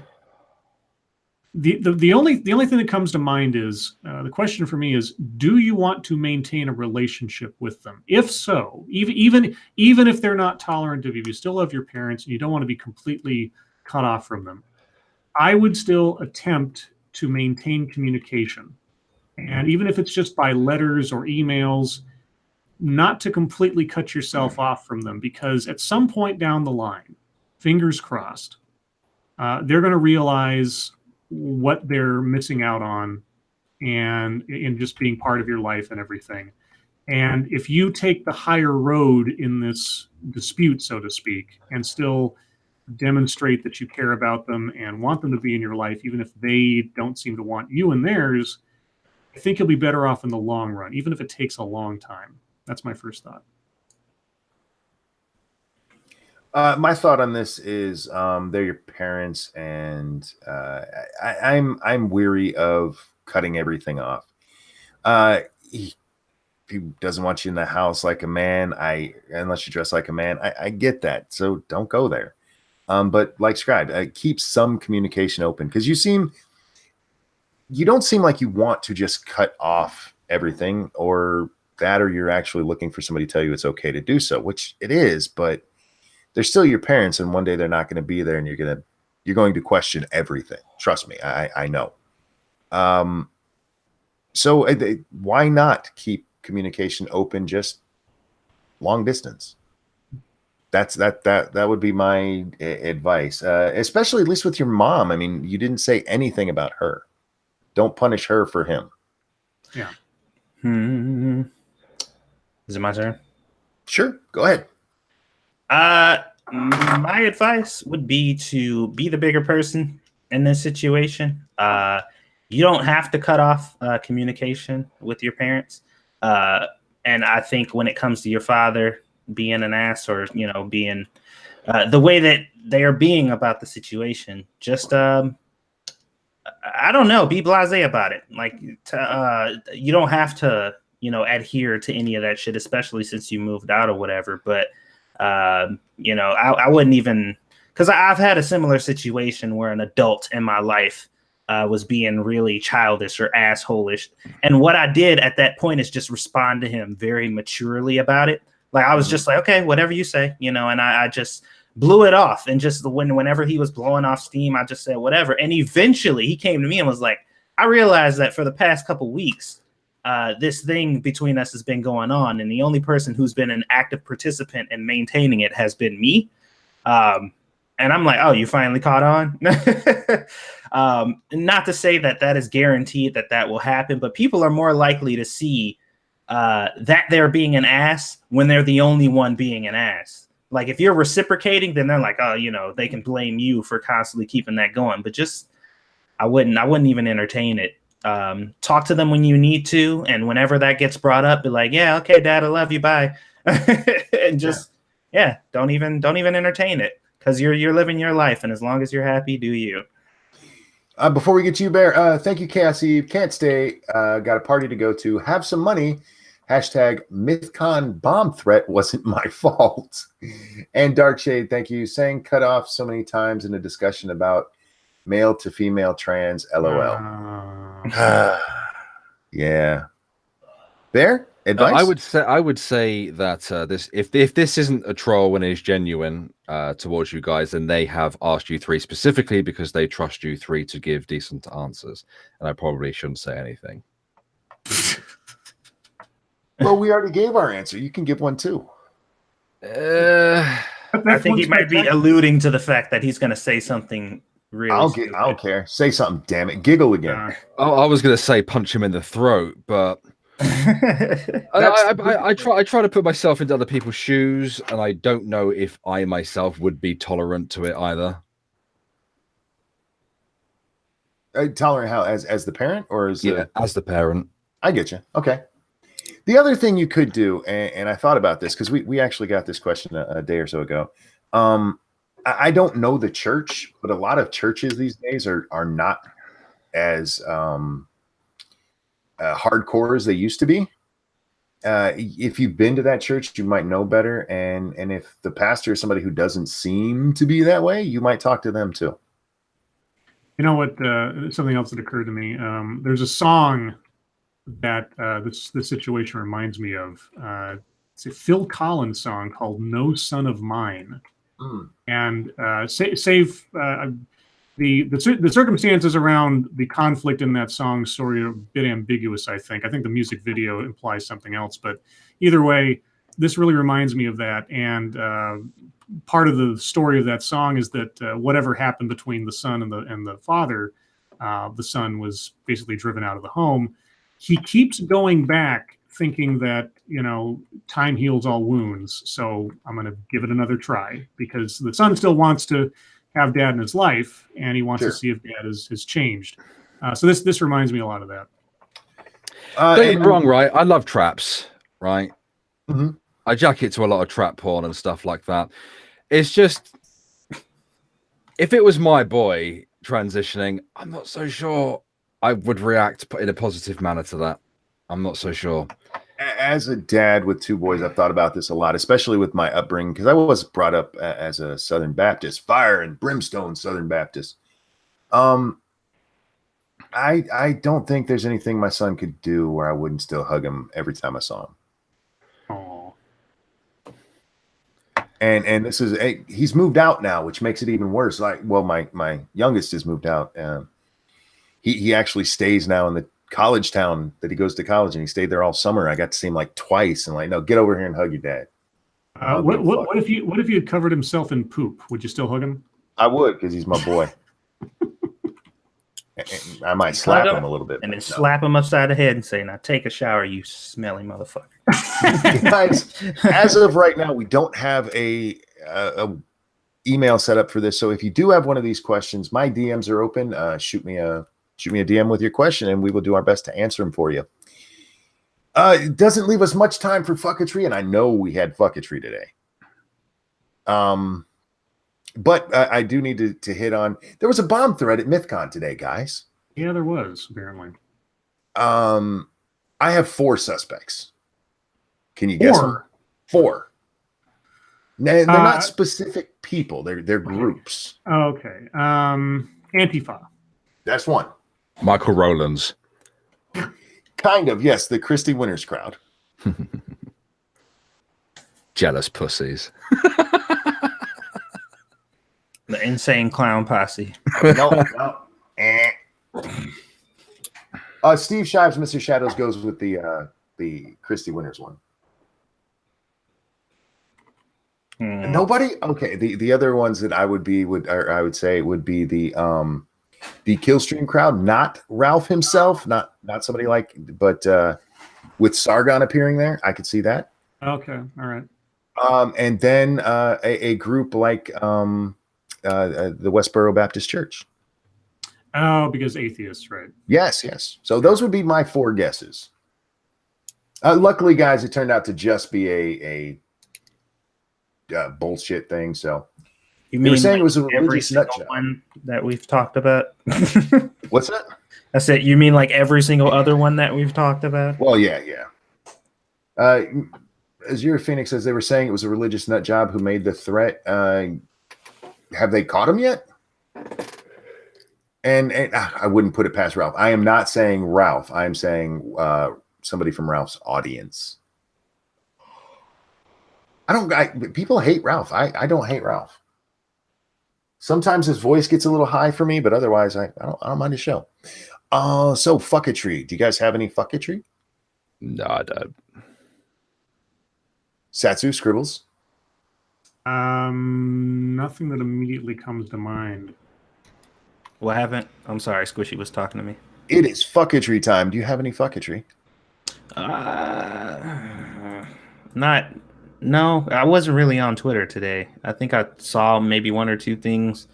The only thing that comes to mind is the question for me is, do you want to maintain a relationship with them? If so, even if they're not tolerant of you, you still love your parents and you don't want to be completely cut off from them. I would still attempt to maintain communication. And even if it's just by letters or emails, not to completely cut yourself off from them, because at some point down the line, fingers crossed, they're going to realize what they're missing out on and in just being part of your life and everything. And if you take the higher road in this dispute, so to speak, and still demonstrate that you care about them and want them to be in your life, even if they don't seem to want you in theirs, I think you'll be better off in the long run, even if it takes a long time. That's my first thought. My thought on this is they're your parents, and I'm weary of cutting everything off. He doesn't want you in the house like a man. Unless you dress like a man, I get that. So don't go there. But like Scribe, keep some communication open, because you don't seem like you want to just cut off everything, or you're actually looking for somebody to tell you it's okay to do so, which it is, but they're still your parents, and one day they're not going to be there, and you're going to question everything. Trust me, I know. So why not keep communication open, just long distance? That would be my advice, especially at least with your mom. I mean, you didn't say anything about her. Don't punish her for him. Yeah. Is it my turn? Sure, go ahead. My advice would be to be the bigger person in this situation. You don't have to cut off communication with your parents. And I think when it comes to your father being an ass, or, being the way that they are being about the situation, just, I don't know, be blasé about it. Like, you don't have to, adhere to any of that shit, especially since you moved out or whatever. But, I wouldn't even, because I've had a similar situation where an adult in my life was being really childish or assholish. And what I did at that point is just respond to him very maturely about it. Like, I was just like, okay, whatever you say, and I just blew it off. And just whenever he was blowing off steam, I just said whatever. And eventually he came to me and was like, I realized that for the past couple weeks, this thing between us has been going on, and the only person who's been an active participant in maintaining it has been me. And I'm like, oh, you finally caught on? Not to say that that is guaranteed that will happen, but people are more likely to see that they're being an ass when they're the only one being an ass. Like if you're reciprocating, then they're like, oh, you know, they can blame you for constantly keeping that going. But just, I wouldn't even entertain it. Talk to them when you need to, and whenever that gets brought up, be like, yeah, okay, Dad, I love you, bye. And just don't even entertain it. Because you're living your life, and as long as you're happy, do you. Before we get to you, Bear, thank you, Cassie. Can't stay. Got a party to go to. Have some money. Hashtag Mythcon bomb threat wasn't my fault. And Dark Shade, thank you. Saying cut off so many times in a discussion about male to female trans. LOL. Yeah. Bear? Advice? I would say that this if this isn't a troll and is genuine towards you guys, then they have asked you three specifically because they trust you three to give decent answers, and I probably shouldn't say anything. Well, we already gave our answer. You can give one too. I think he might be alluding to the fact that he's going to say something really. I don't care. Say something. Damn it! Giggle again. I was going to say punch him in the throat, but. I try to put myself into other people's shoes, and I don't know if I myself would be tolerant to it either. Tolerant how? As the parent, or as as the parent? I get you. Okay. The other thing you could do, and I thought about this because we actually got this question a day or so ago. I don't know the church, but a lot of churches these days are not as hardcore as they used to be. If you've been to that church, you might know better. And if the pastor is somebody who doesn't seem to be that way, you might talk to them too. You know what? Something else that occurred to me. There's a song that this situation reminds me of. It's a Phil Collins song called "No Son of Mine," and the circumstances around the conflict in that song sort of a bit ambiguous, I think. I think the music video implies something else, but either way, this really reminds me of that. And part of the story of that song is that whatever happened between the son and the father, the son was basically driven out of the home. He keeps going back thinking that, you know, time heals all wounds. So I'm going to give it another try because the son still wants to have Dad in his life, and he wants to see if Dad has changed. So this reminds me a lot of that. Don't get me wrong, right? I love traps, right? Mm-hmm. I jack it to a lot of trap porn and stuff like that. It's just, if it was my boy transitioning, I'm not so sure I would react in a positive manner to that. I'm not so sure. As a dad with two boys, I've thought about this a lot, especially with my upbringing, because I was brought up as a Southern Baptist, fire and brimstone Southern Baptist. I don't think there's anything my son could do where I wouldn't still hug him every time I saw him. Oh. And this is he's moved out now, which makes it even worse. Like, well, my youngest has moved out. He actually stays now in the college town that he goes to college, and he stayed there all summer. I got to see him like twice, and like, no, get over here and hug your dad. What if he had covered himself in poop? Would you still hug him? I would, because he's my boy. I might slap him a little bit, and then slap him upside the head and say, "Now take a shower, you smelly motherfucker." Guys, as of right now, we don't have a email set up for this. So if you do have one of these questions, my DMs are open. Shoot me a DM with your question, and we will do our best to answer them for you. It doesn't leave us much time for fucketry, and I know we had fucketry today. But I do need to hit on. There was a bomb threat at Mythcon today, guys. Yeah, there was, apparently. I have 4 suspects. Can you guess them? 4. They're not specific people. They're groups. Okay. Antifa. That's one. Michael Rowlands. Kind of, yes. The Christy Winters crowd. Jealous pussies. The insane clown posse. No. Steve Shives, Mr. Shadows goes with the Christy Winters one. Nobody. Okay. The other ones that I would say would be the Killstream crowd, not Ralph himself, not somebody like, but with Sargon appearing there, I could see that. Okay. All right. And then a group like the Westboro Baptist Church. Oh, because atheists, right? Yes. So those would be my 4 guesses. Luckily, guys, it turned out to just be a bullshit thing. So you mean saying like it was a religious nut job one that we've talked about? What's that? I said, you mean like every single other one that we've talked about? Well, yeah. Azure Phoenix says they were saying it was a religious nut job who made the threat. Have they caught him yet? And I wouldn't put it past Ralph. I am not saying Ralph. I am saying somebody from Ralph's audience. People hate Ralph. I don't hate Ralph. Sometimes his voice gets a little high for me, but otherwise I don't mind the show. So fucketry. Do you guys have any fucketry? No, I don't. Satsu, Scribbles? Nothing that immediately comes to mind. What happened? I'm sorry, Squishy was talking to me. It is fucketry time. Do you have any fucketry? No, I wasn't really on Twitter today. I think I saw maybe 1 or 2 things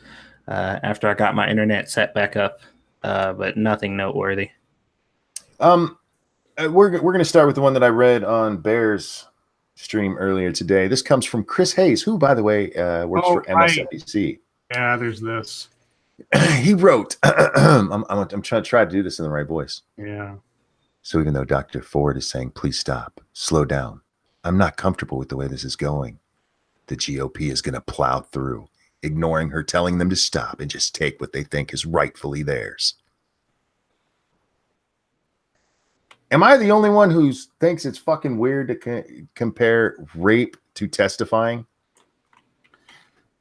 after I got my internet set back up, but nothing noteworthy. We're going to start with the one that I read on Bear's stream earlier today. This comes from Chris Hayes, who, by the way, works for MSNBC. Yeah, there's this. He wrote, I'm trying to do this in the right voice. Yeah. So even though Dr. Ford is saying, please stop, slow down, I'm not comfortable with the way this is going. The GOP is going to plow through, ignoring her telling them to stop and just take what they think is rightfully theirs. Am I the only one who thinks it's fucking weird to compare rape to testifying?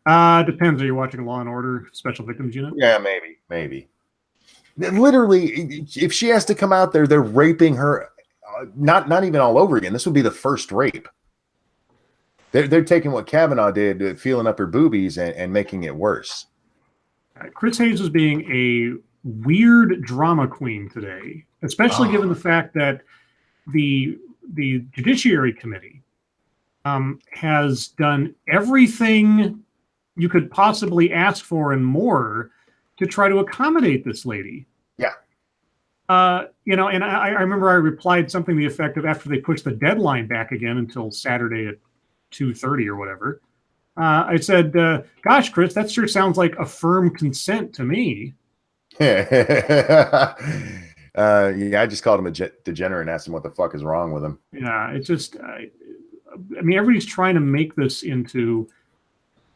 Depends. Are you watching Law and Order Special Victims Unit? Yeah, maybe. Literally, if she has to come out there, they're raping her. Not even all over again. This would be the first rape. They're taking what Kavanaugh did, feeling up her boobies and making it worse. Chris Hayes is being a weird drama queen today, especially given the fact that the Judiciary Committee has done everything you could possibly ask for and more to try to accommodate this lady. Yeah. And I remember I replied something to the effect of, after they pushed the deadline back again until Saturday at 2:30 or whatever, I said, gosh, Chris, that sure sounds like a firm consent to me. Yeah, I just called him a degenerate and asked him what the fuck is wrong with him. Yeah, it's just, I mean, everybody's trying to make this into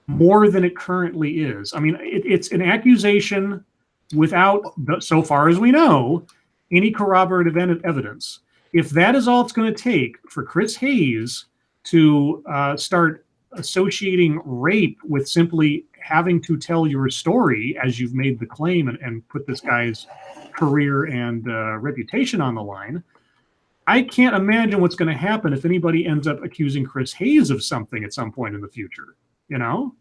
more than it currently is. I mean, it's an accusation without, so far as we know, any corroborative evidence. If that is all it's going to take for Chris Hayes to start associating rape with simply having to tell your story as you've made the claim and put this guy's career and reputation on the line, I can't imagine what's going to happen if anybody ends up accusing Chris Hayes of something at some point in the future, you know?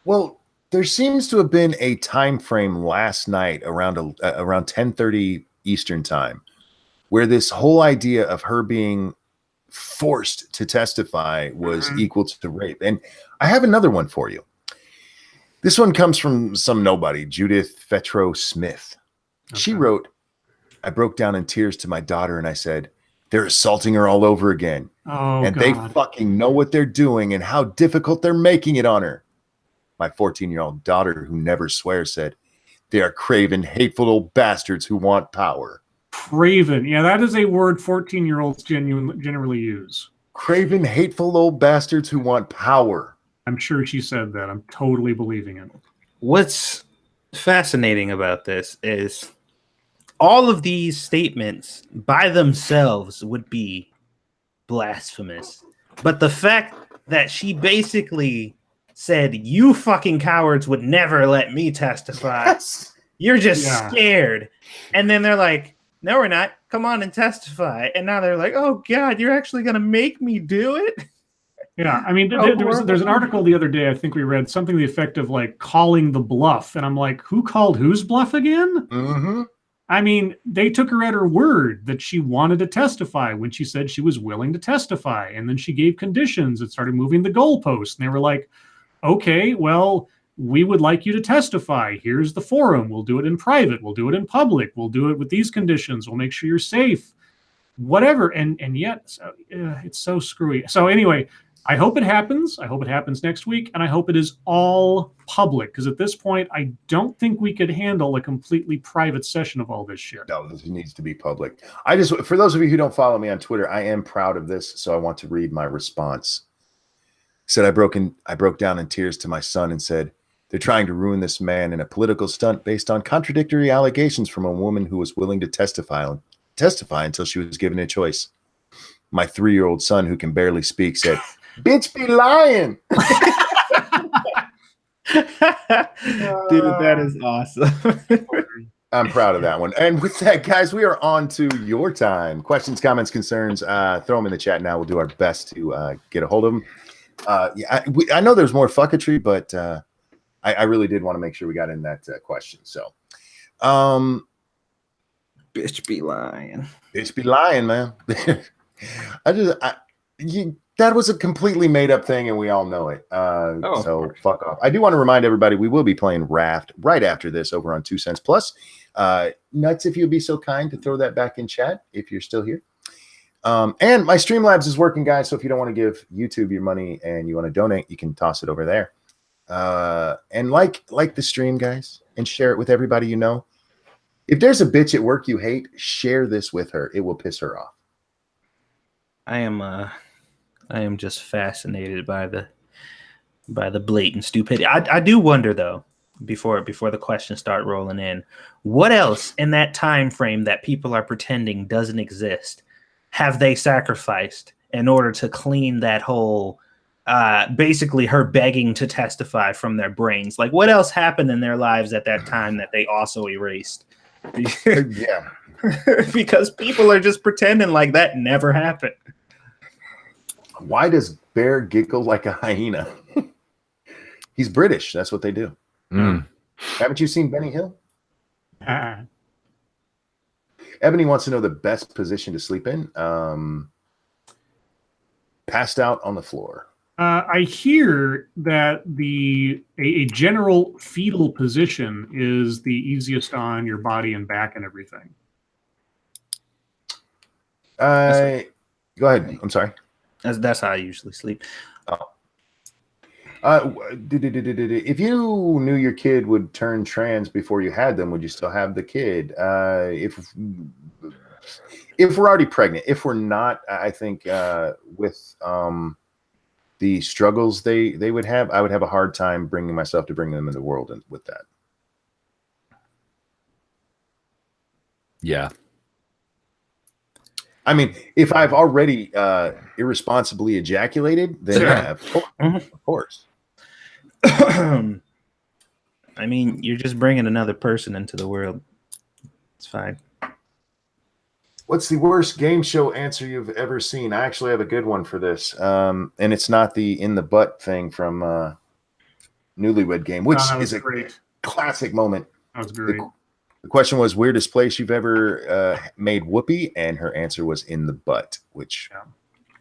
Well, there seems to have been a time frame last night around 10:30 Eastern time where this whole idea of her being forced to testify was equal to rape. And I have another one for you. This one comes from some nobody, Judith Fetro Smith. Okay. She wrote, I broke down in tears to my daughter and I said, they're assaulting her all over again. Oh, and God. They fucking know what they're doing and how difficult they're making it on her. My 14-year-old daughter, who never swears, said, they are craven, hateful old bastards who want power. Craven. Yeah, that is a word 14-year-olds generally use. Craven, hateful old bastards who want power. I'm sure she said that. I'm totally believing it. What's fascinating about this is all of these statements by themselves would be blasphemous. But the fact that she basically said, you fucking cowards would never let me testify. Yes. You're just scared. And then they're like, no, we're not. Come on and testify. And now they're like, oh, God, you're actually going to make me do it? Yeah, I mean, there's an article the other day, I think we read something to the effect of like calling the bluff. And I'm like, who called whose bluff again? Mm-hmm. I mean, they took her at her word that she wanted to testify when she said she was willing to testify. And then she gave conditions and started moving the goalposts. And they were like, okay, well, we would like you to testify. Here's the forum. We'll do it in private. We'll do it in public. We'll do it with these conditions. We'll make sure you're safe. Whatever. And yet, it's so screwy. So anyway, I hope it happens. I hope it happens next week. And I hope it is all public. Because at this point, I don't think we could handle a completely private session of all this shit. No, this needs to be public. For those of you who don't follow me on Twitter, I am proud of this. So I want to read my response. Said I broke down in tears to my son and said, they're trying to ruin this man in a political stunt based on contradictory allegations from a woman who was willing to testify until she was given a choice. My 3-year-old son, who can barely speak, said, bitch be lying. Dude, that is awesome. I'm proud of that one. And with that, guys, we are on to your time. Questions, comments, concerns, throw them in the chat now. We'll do our best to get a hold of them. I know there's more fucketry, but I really did want to make sure we got in that question. So, bitch be lying. Bitch be lying, man. That was a completely made up thing, and we all know it. So fuck off. I do want to remind everybody we will be playing Raft right after this over on 2 Cents Plus. Nuts, if you'd be so kind to throw that back in chat if you're still here. And my Streamlabs is working, guys. So if you don't want to give YouTube your money and you want to donate, you can toss it over there. And like the stream, guys, and share it with everybody you know. If there's a bitch at work you hate, share this with her. It will piss her off. I am just fascinated by the blatant stupidity. I do wonder though, before the questions start rolling in, what else in that time frame that people are pretending doesn't exist have they sacrificed in order to clean that whole basically her begging to testify from their brains? Like, what else happened in their lives at that time that they also erased? Yeah. Because people are just pretending like that never happened. Why does Bear giggle like a hyena? He's British. That's what they do. Haven't you seen Benny Hill? Ebony wants to know the best position to sleep in. Passed out on the floor. I hear that a general fetal position is the easiest on your body and back and everything. Go ahead. I'm sorry. That's how I usually sleep. If you knew your kid would turn trans before you had them, would you still have the kid? If we're already pregnant, if we're not, I think with the struggles they would have, I would have a hard time bringing myself to bring them in the world and with that. Yeah. I mean, if I've already irresponsibly ejaculated, then yeah, of course. I mean, you're just bringing another person into the world. It's fine. What's the worst game show answer you've ever seen? I actually have a good one for this. And it's not the in the butt thing from Newlywed Game, which is a great classic moment. That was great. The question was weirdest place you've ever made whoopee, and her answer was in the butt, which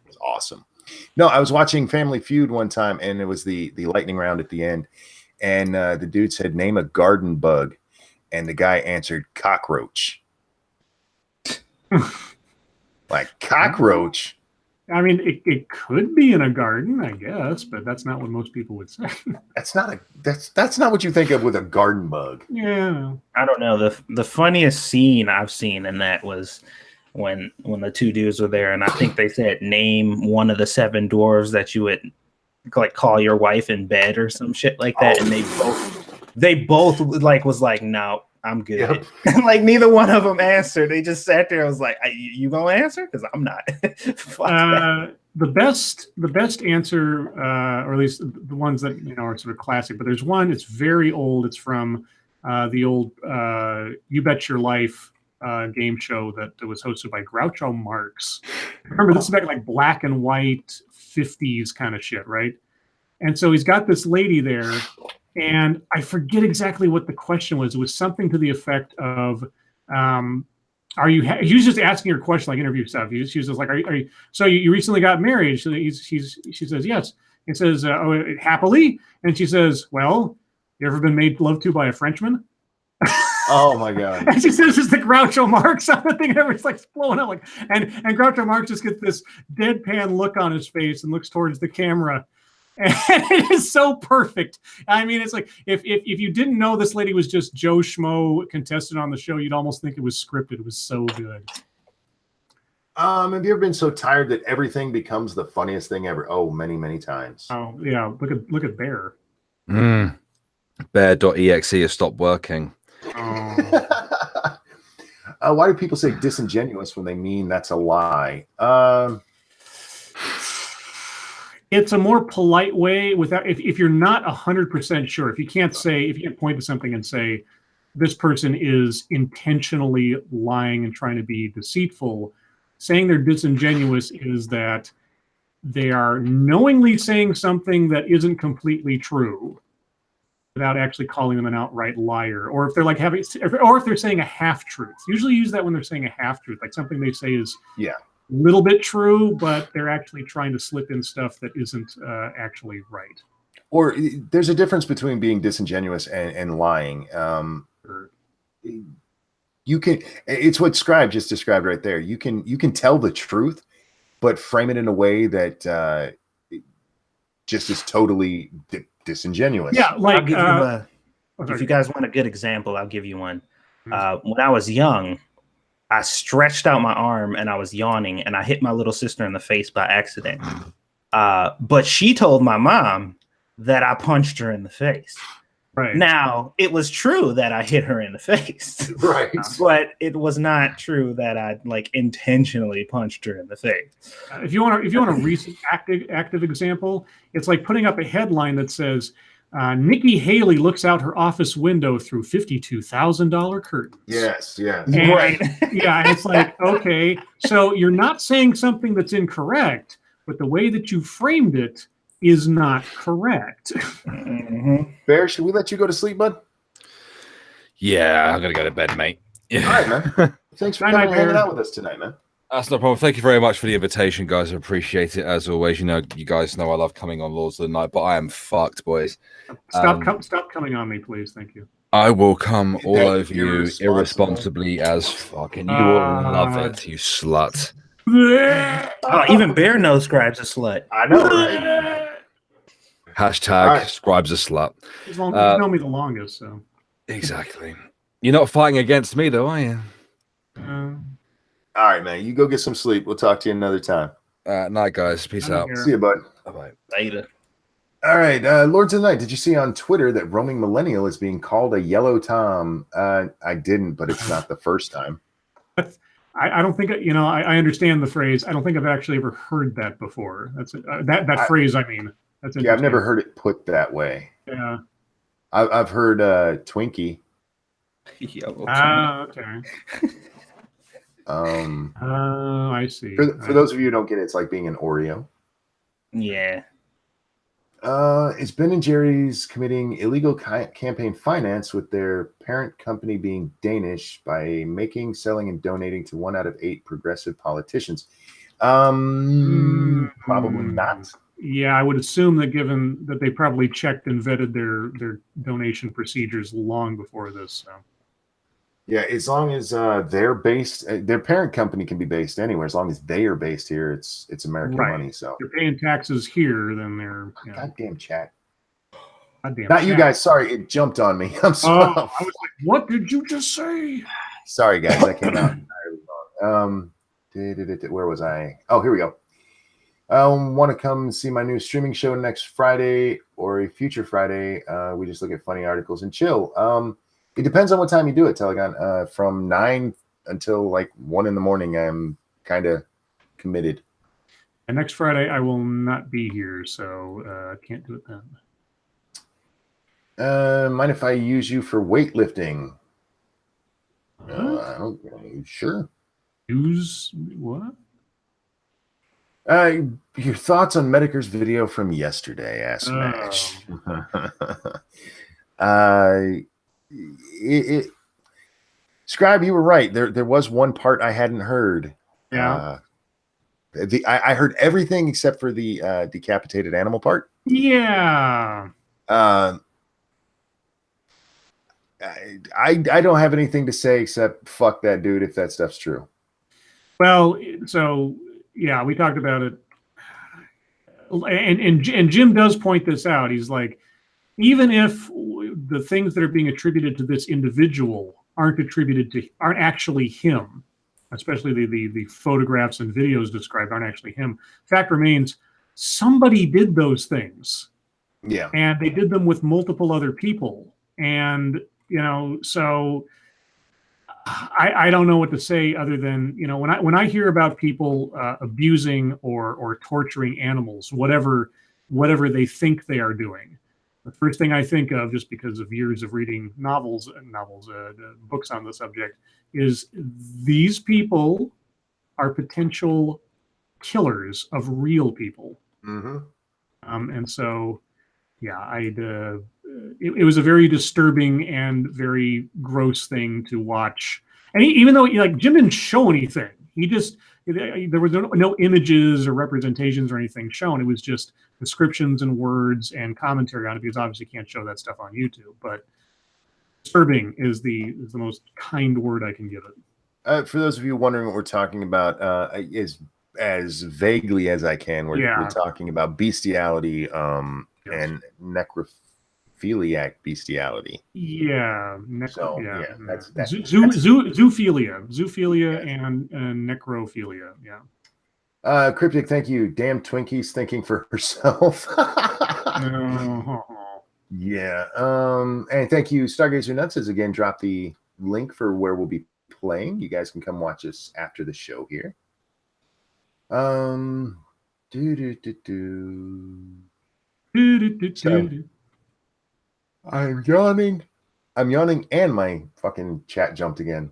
was awesome. No, I was watching Family Feud one time, and it was the lightning round at the end, and the dude said, name a garden bug, and the guy answered cockroach. Like cockroach? I mean, it could be in a garden, I guess, but that's not what most people would say. That's not what you think of with a garden bug. Yeah. I don't know. The funniest scene I've seen in that was when the two dudes were there, and I think they said name one of the 7 dwarves that you would like call your wife in bed or some shit like that, and they both like was like, no, I'm good. Yep. Like neither one of them answered. They just sat there. I was like, you gonna answer? Because I'm not. The best answer, or at least the ones that are sort of classic, but there's one. It's very old. It's from the old "You Bet Your Life" game show that was hosted by Groucho Marx. Remember, this is back like black and white 50s kind of shit, right? And so he's got this lady there, and I forget exactly what the question was. It was something to the effect of, "Are you?" He was just asking her question, like interview stuff. She was just like, "Are you?" So you recently got married? She says yes. He says, "Oh, happily?" And she says, "Well, you ever been made love to by a Frenchman?" Oh my god! And she says it's the Groucho Marx on the thing, and everybody's like blowing up, like, and Groucho Marx just gets this deadpan look on his face and looks towards the camera, and it is so perfect. I mean, it's like if you didn't know this lady was just Joe Schmo contestant on the show, you'd almost think it was scripted. It was so good. Have you ever been so tired that everything becomes the funniest thing ever? Oh, many times. Oh yeah, look at Bear. Bear.exe has stopped working. Oh. Why do people say disingenuous when they mean that's a lie? It's a more polite way without if you're not 100% sure, if you can't point to something and say this person is intentionally lying and trying to be deceitful, saying they're disingenuous is that they are knowingly saying something that isn't completely true without actually calling them an outright liar, or if they're like if they're saying a half truth. Usually use that when they're saying a half truth, like something they say is a little bit true, but they're actually trying to slip in stuff that isn't actually right. Or there's a difference between being disingenuous and lying. You can, it's what Scribe just described right there. You can tell the truth, but frame it in a way that just is totally disingenuous. Yeah, like if you guys want a good example, I'll give you one. When I was young, I stretched out my arm and I was yawning and I hit my little sister in the face by accident. But she told my mom that I punched her in the face. Right. Now, it was true that I hit her in the face. Right. But it was not true that I like intentionally punched her in the face. If you want a recent active example, it's like putting up a headline that says, Nikki Haley looks out her office window through $52,000 curtains. Yes. And, right. Yeah, and it's like, okay, so you're not saying something that's incorrect, but the way that you framed it is not correct. Bear, should we let you go to sleep, bud? Yeah, I'm gonna go to bed, mate. All right, man. Thanks for coming and hanging out with us tonight, man. That's no problem. Thank you very much for the invitation, guys. I appreciate it as always. You guys know I love coming on Lords of the Night, but I am fucked, boys. Stop coming on me, please. Thank you. I will come all over you irresponsibly as fuck, and you will love it, you slut. Oh, even Bear knows Scribe's a slut. I know, right? Hashtag Scribe's a slut. He's known me the longest, so. Exactly. You're not fighting against me, though, are you? All right, man. You go get some sleep. We'll talk to you another time. Night, guys. Peace out. See you, bud. Bye-bye. Later. All right, Lords of the Night. Did you see on Twitter that roaming millennial is being called a yellow Tom? I didn't, but it's not the first time. I don't think I understand the phrase. I don't think I've actually ever heard that before. That's that phrase. I mean, that's I've never heard it put that way. Yeah, I've heard Twinkie. Okay. I see. For those of you who don't get it, it's like being an Oreo. Yeah. It's Ben and Jerry's committing illegal campaign finance with their parent company being Danish by making, selling, and donating to 1 out of 8 progressive politicians. Probably not. Yeah, I would assume that given that they probably checked and vetted their donation procedures long before this. So. Yeah, as long as they're based, their parent company can be based anywhere. As long as they are based here, it's American money. So if they're paying taxes here, then they're goddamn chat. Goddamn Not chat. You guys. Sorry, it jumped on me. I'm sorry. I was like, what did you just say? Sorry, guys. I came out entirely wrong. Where was I? Oh, here we go. Want to come see my new streaming show next Friday or a future Friday? We just look at funny articles and chill. It depends on what time you do it, Telegon. From 9 until like 1 in the morning, I'm kind of committed. And next Friday, I will not be here, so I can't do it then. Mind if I use you for weightlifting? I don't. Sure. Use what? Your thoughts on Medicare's video from yesterday? Asked Match. Scribe, you were right. There was one part I hadn't heard. Yeah. I heard everything except for the decapitated animal part. Yeah. I don't have anything to say except fuck that dude if that stuff's true. Well, so yeah, we talked about it, and Jim does point this out. He's like, even if the things that are being attributed to this individual aren't actually him, especially the photographs and videos described aren't actually him. Fact remains, somebody did those things. Yeah, and they did them with multiple other people, and so I don't know what to say other than when I hear about people abusing or torturing animals, whatever they think they are doing, the first thing I think of, just because of years of reading books on the subject, is these people are potential killers of real people. Mm-hmm. And so, yeah, it was a very disturbing and very gross thing to watch. And even though Jim didn't show anything, there was no images or representations or anything shown. It was just descriptions and words and commentary on it, because obviously you can't show that stuff on YouTube. But disturbing is the most kind word I can give it. For those of you wondering what we're talking about, is as vaguely as I can, we're talking about bestiality and necrophiliac bestiality. Yeah. That's Zoophilia and necrophilia. Yeah. Cryptic, thank you. Damn Twinkie's thinking for herself. Yeah. And thank you, Stargazer Nuts has again dropped the link for where we'll be playing. You guys can come watch us after the show here. So, I'm yawning, and my fucking chat jumped again.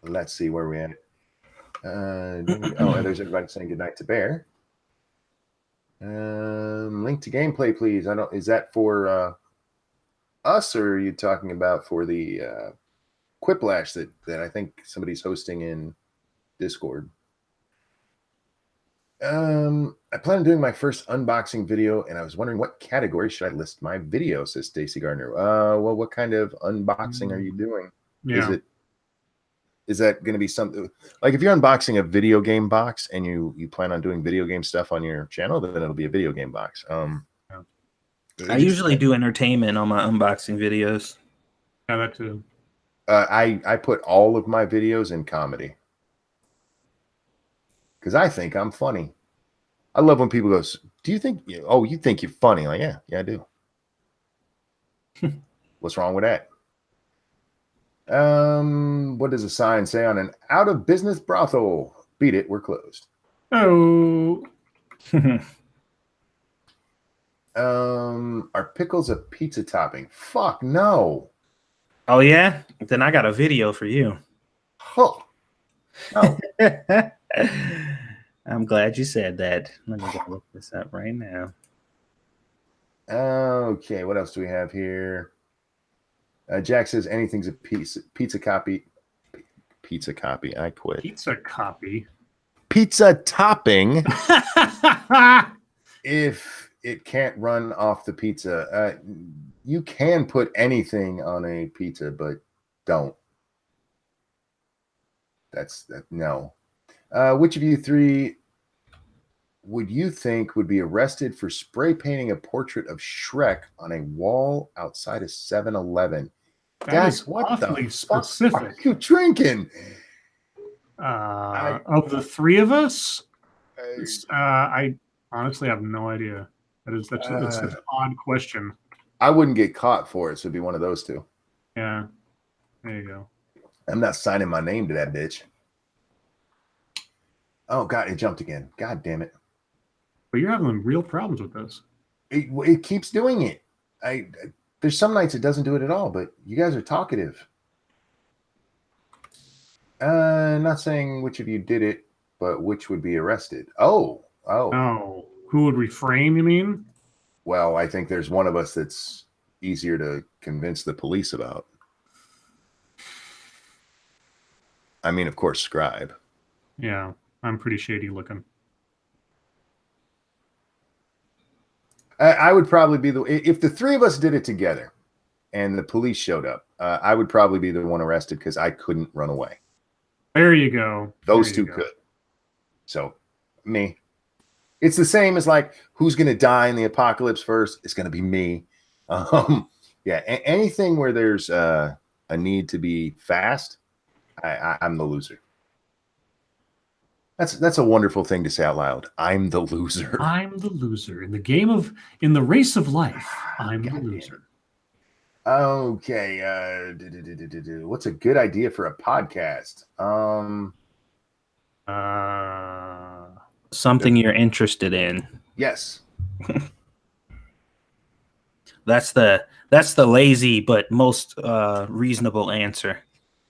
Let's see where we're at. There's everybody saying goodnight to Bear. Link to gameplay, please. Is that for us, or are you talking about for the Quiplash that I think somebody's hosting in Discord? I plan on doing my first unboxing video, and I was wondering what category should I list my video, says Stacy Gardner. Well, what kind of unboxing are you doing? Yeah. Is that going to be something like, if you're unboxing a video game box and you plan on doing video game stuff on your channel, then it'll be a video game box. I usually do entertainment on my unboxing videos. Yeah, that too. I put all of my videos in comedy because I think I'm funny. I love when people go, "Do you think? Oh, you think you're funny?" Like, yeah, I do. What's wrong with that? What does a sign say on an out of business brothel? Beat it, we're closed. Oh. Are pickles a pizza topping? Fuck no. Oh yeah? Then I got a video for you. Huh. Oh. I'm glad you said that. Let me go look this up right now. Okay, what else do we have here? Jack says anything's a pizza copy. Pizza copy. I quit. Pizza copy. Pizza topping. If it can't run off the pizza, you can put anything on a pizza, but don't. No. Which of you three would you think would be arrested for spray painting a portrait of Shrek on a wall outside a 7-Eleven? That's what the specific. Fuck are you drinking? Of the three of us, I honestly have no idea. That's an odd question. I wouldn't get caught for it, so it'd be one of those two. Yeah, there you go. I'm not signing my name to that bitch. Oh God, it jumped again. God damn it! But you're having real problems with this. It keeps doing it. There's some nights it doesn't do it at all, but you guys are talkative. Not saying which of you did it, but which would be arrested. Oh. Who would reframe, you mean? Well, I think there's one of us that's easier to convince the police about. I mean, of course, Scribe. Yeah, I'm pretty shady looking. I would probably be if the three of us did it together and the police showed up, I would probably be the one arrested because I couldn't run away. There you go. Those two could. So, me. It's the same as like, who's going to die in the apocalypse first? It's going to be me. Yeah, anything where there's a need to be fast, I'm the loser. That's a wonderful thing to say out loud. I'm the loser. I'm the loser in the race of life. I'm the loser. Okay. What's a good idea for a podcast? Something you're interested in. Yes. That's the lazy but most reasonable answer.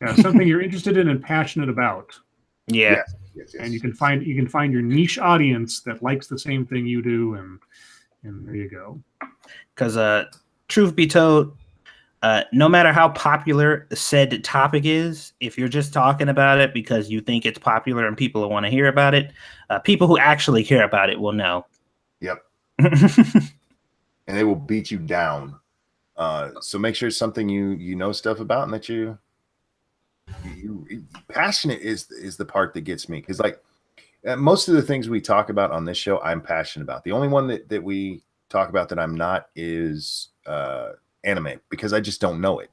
Yeah, something you're interested in and passionate about. Yeah. Yes. And you can find your niche audience that likes the same thing you do, and there you go. Because truth be told, no matter how popular said topic is, if you're just talking about it because you think it's popular and people want to hear about it, people who actually care about it will know. Yep. And they will beat you down. So make sure it's something you know stuff about and that you passionate is the part that gets me, because like most of the things we talk about on this show I'm passionate about. The only one that we talk about that I'm not is anime, because I just don't know it.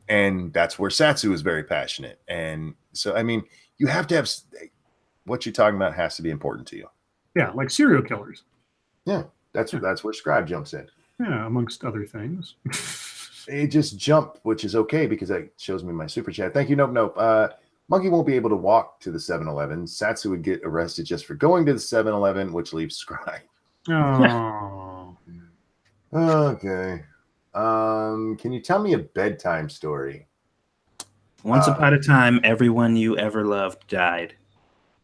And that's where Satsu is very passionate. And so I mean, you have to have what you're talking about has to be important to you. Yeah, like serial killers. Yeah, that's where Scribe jumps in. Yeah, amongst other things. It just jumped, which is okay because that shows me my super chat. Thank you. Nope. Monkey won't be able to walk to the 7-Eleven. Satsu would get arrested just for going to the 7-Eleven, which leaves Scribe. Oh. Okay. Can you tell me a bedtime story? Once upon a time, everyone you ever loved died.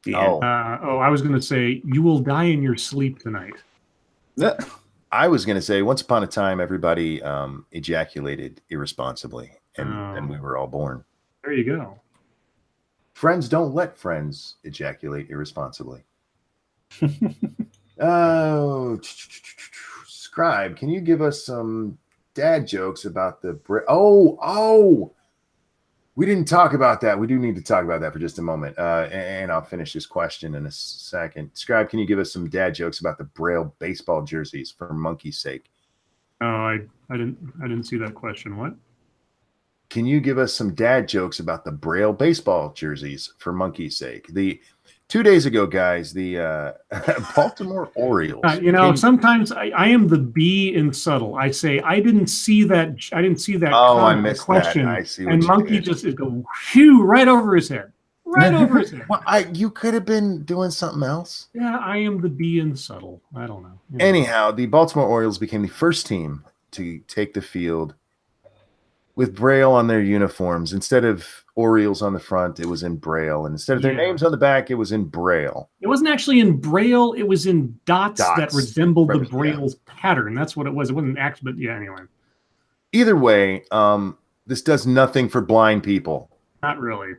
Yeah. I was going to say, you will die in your sleep tonight. I was going to say, once upon a time, everybody ejaculated irresponsibly, and we were all born. There you go. Friends don't let friends ejaculate irresponsibly. Scribe, can you give us some dad jokes about the we didn't talk about that. We do need to talk about that for just a moment. And I'll finish this question in a second. Scribe, can you give us some dad jokes about the Braille baseball jerseys for Monkey's sake? Oh, I didn't see that question. What? Can you give us some dad jokes about the Braille baseball jerseys for Monkey's sake? 2 days ago, guys, the Baltimore Orioles. Sometimes I am the bee in subtle. I say I didn't see that. Oh, I missed question. That. I see. And Monkey just go whew right over his head. Right over his head. Well, you could have been doing something else. Yeah, I am the bee in subtle. I don't know. Anyhow, the Baltimore Orioles became the first team to take the field with Braille on their uniforms. Instead of Orioles on the front, it was in Braille. And instead of their names on the back, it was in Braille. It wasn't actually in Braille. It was in dots that resembled the Braille's pattern. That's what it was. It wasn't actually, but yeah, anyway. Either way, this does nothing for blind people. Not really.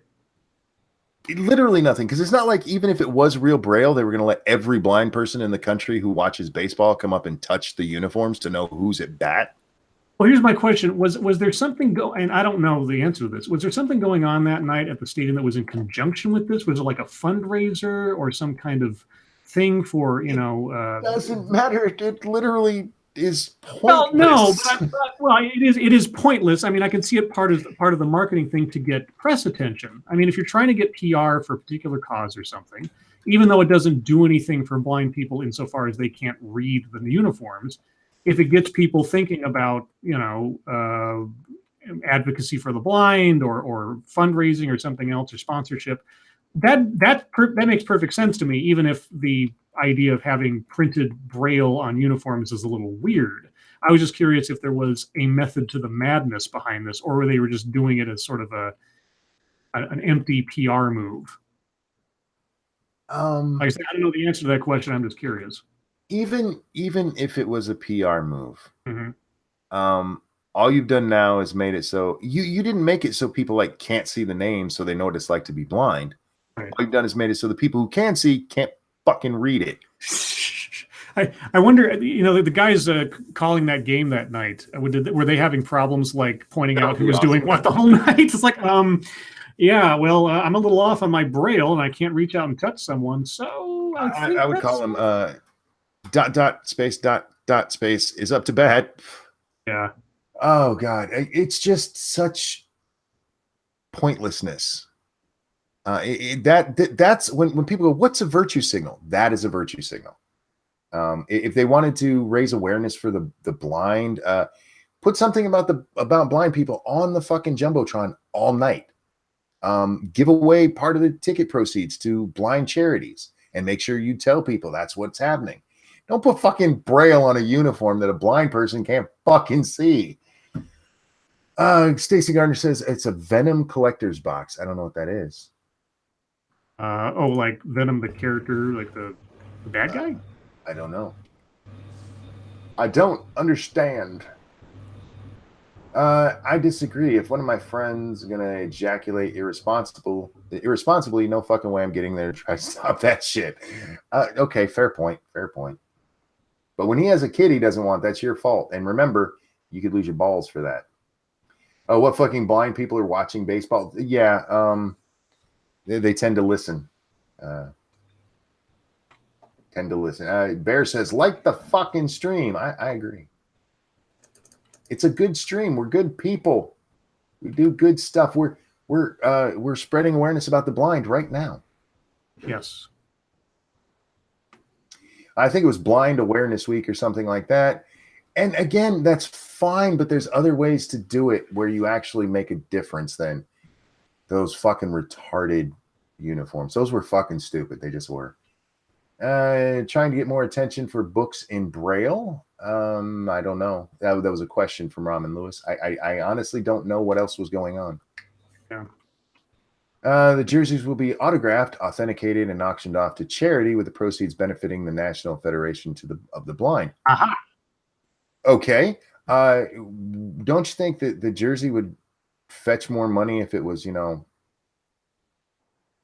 Literally nothing. Because it's not like even if it was real Braille, they were going to let every blind person in the country who watches baseball come up and touch the uniforms to know who's at bat. Well, here's my question. Was there something and I don't know the answer to this. Was there something going on that night at the stadium that was in conjunction with this? Was it like a fundraiser or some kind of thing for, It doesn't matter. It literally is pointless. Well, no, but it is pointless. I mean, I can see it part of the marketing thing to get press attention. I mean, if you're trying to get PR for a particular cause or something, even though it doesn't do anything for blind people insofar as they can't read the uniforms, if it gets people thinking about, advocacy for the blind or fundraising or something else or sponsorship, that makes perfect sense to me, even if the idea of having printed Braille on uniforms is a little weird. I was just curious if there was a method to the madness behind this, or they were just doing it as sort of an empty PR move. Like I said, I don't know the answer to that question. I'm just curious. Even if it was a PR move, all you've done now is made it so you didn't make it so people like can't see the name, so they know what it's like to be blind. Right. All you've done is made it so the people who can see can't fucking read it. I wonder, the guys calling that game that night, were they having problems like pointing out who was doing what the whole night? It's like, yeah, well, I'm a little off on my braille and I can't reach out and touch someone, so I would call them .. space is up to bat. Yeah. Oh God, it's just such pointlessness. That's when people go, "What's a virtue signal?" That is a virtue signal. If they wanted to raise awareness for the blind, put something about blind people on the fucking jumbotron all night. Give away part of the ticket proceeds to blind charities, and make sure you tell people that's what's happening. Don't put fucking braille on a uniform that a blind person can't fucking see. Stacy Gardner says it's a Venom collector's box. I don't know what that is. Like Venom, the character, like the bad guy? I don't know. I don't understand. I disagree. If one of my friends is gonna ejaculate irresponsibly, no fucking way I'm getting there to try to stop that shit. Okay, fair point. But when he has a kid he doesn't want, that's your fault. And remember, you could lose your balls for that. Oh, what fucking blind people are watching baseball? Yeah, they tend to listen. Bear says, like the fucking stream. I agree. It's a good stream. We're good people. We do good stuff. We're spreading awareness about the blind right now. Yes. I think it was Blind Awareness Week or something like that. And again, that's fine, but there's other ways to do it where you actually make a difference than those fucking retarded uniforms. Those were fucking stupid. They just were. Trying to get more attention for books in Braille. I don't know. That was a question from Ramen Lewis. I honestly don't know what else was going on. Yeah. The jerseys will be autographed, authenticated, and auctioned off to charity, with the proceeds benefiting the National Federation of the Blind. Aha. Okay. Don't you think that the jersey would fetch more money if it was,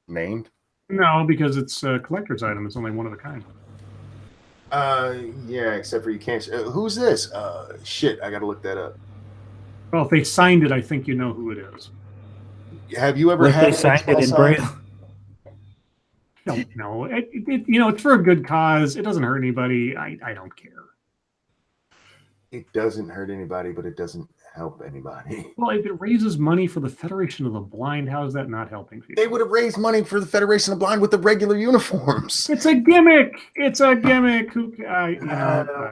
named? No, because it's a collector's item. It's only one of a kind. Yeah, except for you can't. Who's this? Shit, I got to look that up. Well, if they signed it, I think you know who it is. Have you ever had they signed it in Braille? No. It's for a good cause. It doesn't hurt anybody. I don't care. It doesn't hurt anybody, but it doesn't help anybody. Well, if it raises money for the Federation of the Blind, how is that not helping people? They would have raised money for the Federation of the Blind with the regular uniforms. It's a gimmick.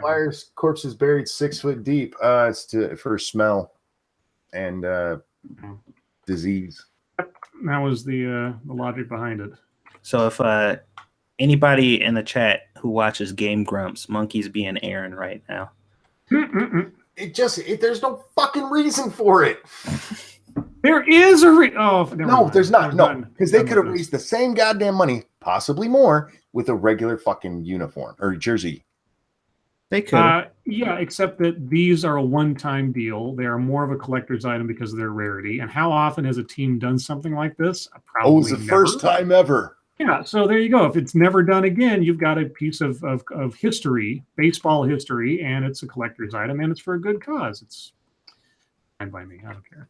Wires corpses buried 6 foot deep. It's for smell and disease. That was the logic behind it. So if anybody in the chat who watches Game Grumps, Monkey's being Aaron right now. There's no fucking reason for it. There is a there's not. No, because they could have raised the same goddamn money, possibly more, with a regular fucking uniform or jersey. They could. Yeah, except that these are a one-time deal. They are more of a collector's item because of their rarity. And how often has a team done something like this? Probably it's the first time ever. Yeah, so there you go. If it's never done again, you've got a piece of history, baseball history, and it's a collector's item, and it's for a good cause. It's fine by me. I don't care.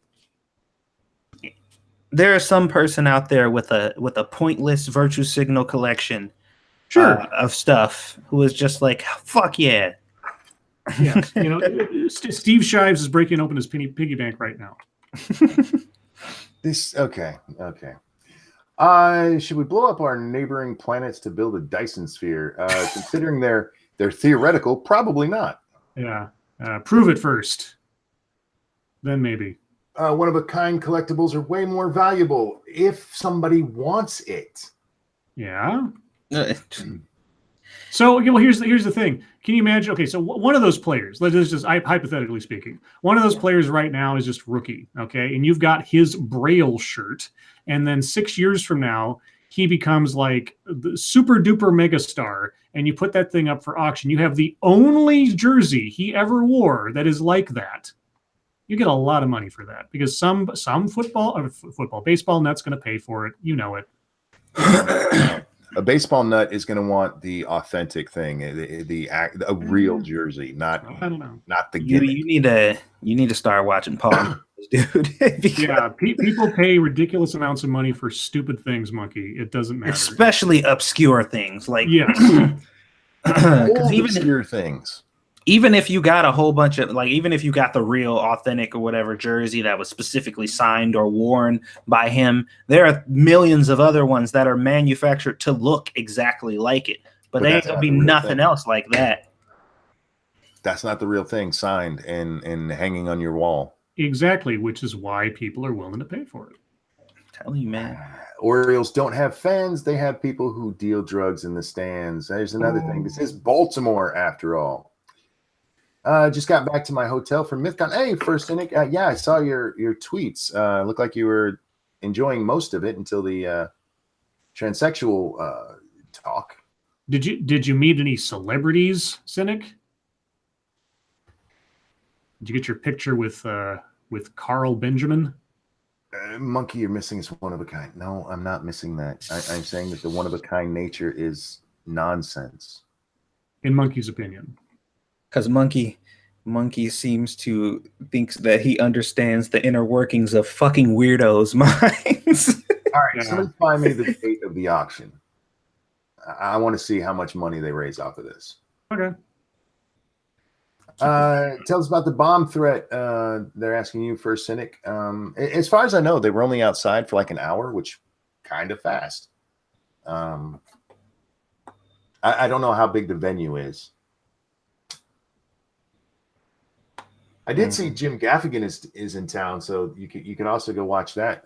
There is some person out there with a pointless virtue signal collection, of stuff, who is just like, fuck yeah. Yeah, Steve Shives is breaking open his piggy bank right now. Okay. Should we blow up our neighboring planets to build a Dyson sphere? Considering they're theoretical, probably not. Yeah. Prove it first. Then maybe. One-of-a-kind collectibles are way more valuable if somebody wants it. Yeah. So, well, here's the thing. Can you imagine? Okay, so one of those players, let's just hypothetically speaking, one of those players right now is just rookie. Okay, and you've got his Braille shirt, and then 6 years from now, he becomes like the super duper mega star, and you put that thing up for auction. You have the only jersey he ever wore that is like that. You get a lot of money for that because some baseball nut's going to pay for it. You know it. A baseball nut is going to want the authentic thing, a real jersey, not the gimmick. You need to start watching Paul, dude. Yeah, people pay ridiculous amounts of money for stupid things, Monkey. It doesn't matter, especially obscure things like obscure things. Even if you got a whole bunch of even if you got the real authentic or whatever jersey that was specifically signed or worn by him, there are millions of other ones that are manufactured to look exactly like it, but they ain't gonna be nothing else like that. That's not the real thing, signed and hanging on your wall. Exactly, which is why people are willing to pay for it. I'm telling you, man. Orioles don't have fans; they have people who deal drugs in the stands. There's another thing. This is Baltimore, after all. Just got back to my hotel from Mythcon. Hey, First Cynic. Yeah, I saw your tweets. Looked like you were enjoying most of it until the transsexual talk. Did you meet any celebrities, Cynic? Did you get your picture with Carl Benjamin? Monkey, you're missing is one of a kind. No, I'm not missing that. I'm saying that the one of a kind nature is nonsense. In Monkey's opinion. Because Monkey seems to think that he understands the inner workings of fucking weirdos' minds. All right, somebody find me the date of the auction. I want to see how much money they raise off of this. Okay. Tell us about the bomb threat. They're asking you, First Cynic. As far as I know, they were only outside for like an hour, which kind of fast. I don't know how big the venue is. I did see Jim Gaffigan is in town, so you can also go watch that.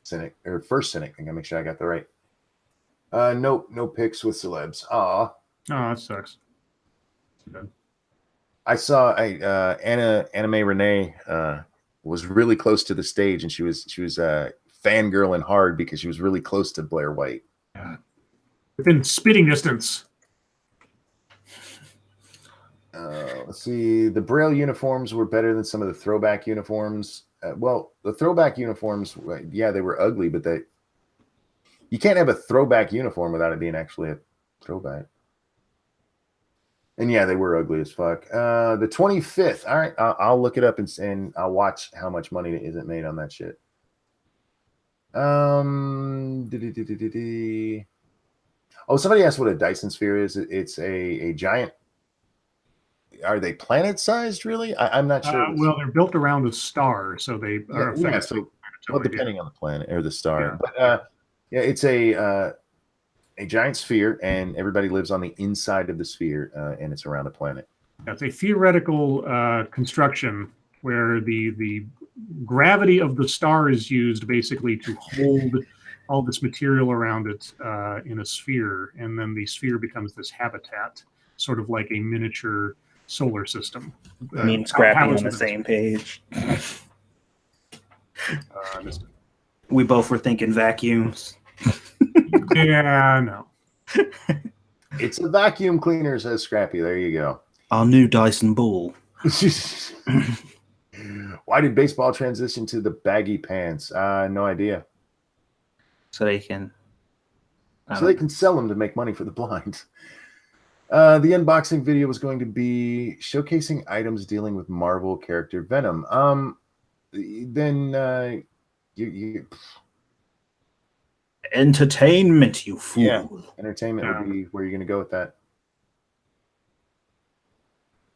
Cynic or First Cynic. I gotta make sure I got the right. No pics with celebs. Oh, that sucks. I saw Anime Renee was really close to the stage, and she was fangirling hard because she was really close to Blair White. Yeah. Within spitting distance. Let's see. The Braille uniforms were better than some of the throwback uniforms. Well, the throwback uniforms, yeah, they were ugly, but you can't have a throwback uniform without it being actually a throwback. And yeah, they were ugly as fuck. The 25th. All right, I'll look it up and I'll watch how much money isn't made on that shit. Oh, somebody asked what a Dyson sphere is. It's a giant. Are they planet-sized, really? I'm not sure. Well, they're built around a star, so they are effectively. Well, depending on the planet or the star. Yeah. But it's a giant sphere, and everybody lives on the inside of the sphere, and it's around a planet. That's a theoretical construction where the gravity of the star is used basically to hold all this material around it in a sphere, and then the sphere becomes this habitat, sort of like a miniature solar system. Me and Scrappy on the same page. We both were thinking vacuums. Yeah, no. It's a vacuum cleaner, says Scrappy. There you go. Our new Dyson ball. Why did baseball transition to the baggy pants? No idea. So they can sell them to make money for the blind. The unboxing video was going to be showcasing items dealing with Marvel character Venom. Then you entertainment, you fool. Yeah, entertainment would be where you're going to go with that.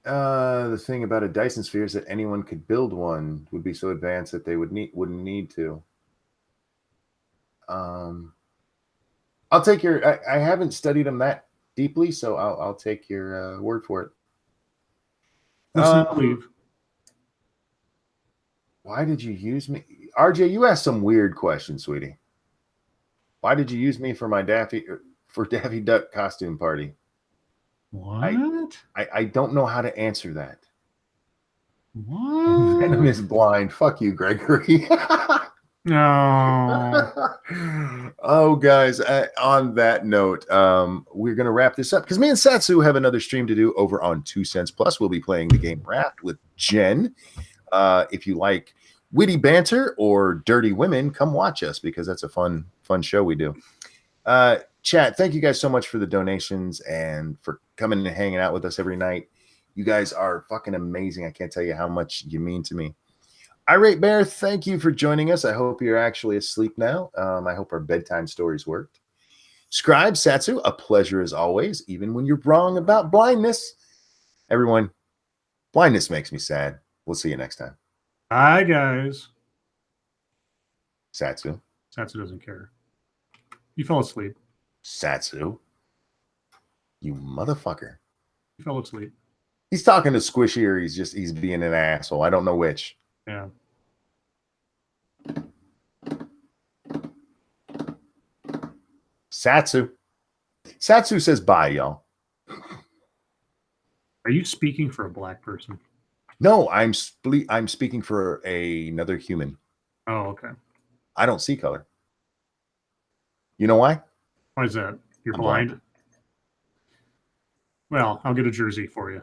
The thing about a Dyson sphere is that anyone could build one. Would be so advanced that they wouldn't need to. I'll take your. I haven't studied them that deeply, so I'll take your word for it. Why did you use me, RJ? You asked some weird questions, sweetie. Why did you use me for my Daffy for Daffy Duck costume party. What? I don't know how to answer that. What? Venom is blind. Fuck you, Gregory. No. Oh, guys, on that note, we're going to wrap this up because me and Satsu have another stream to do over on 2 Cents Plus. We'll be playing the game Raft with Jen. If you like witty banter or dirty women, come watch us because that's a fun show we do. Chat, thank you guys so much for the donations and for coming and hanging out with us every night. You guys are fucking amazing. I can't tell you how much you mean to me. Irate Bear, thank you for joining us. I hope you're actually asleep now. I hope our bedtime stories worked. Scribe, Satsu, a pleasure as always, even when you're wrong about blindness. Everyone, blindness makes me sad. We'll see you next time. Bye, guys. Satsu. Satsu doesn't care. You fell asleep. Satsu. You motherfucker. You fell asleep. He's talking to Squishy or he's being an asshole. I don't know which. Yeah. Satsu. Satsu says bye, y'all. Are you speaking for a black person? No, I'm speaking for another human. Oh, okay. I don't see color. You know why? Why is that? You're I'm blind? blind. Well, I'll get a jersey for you.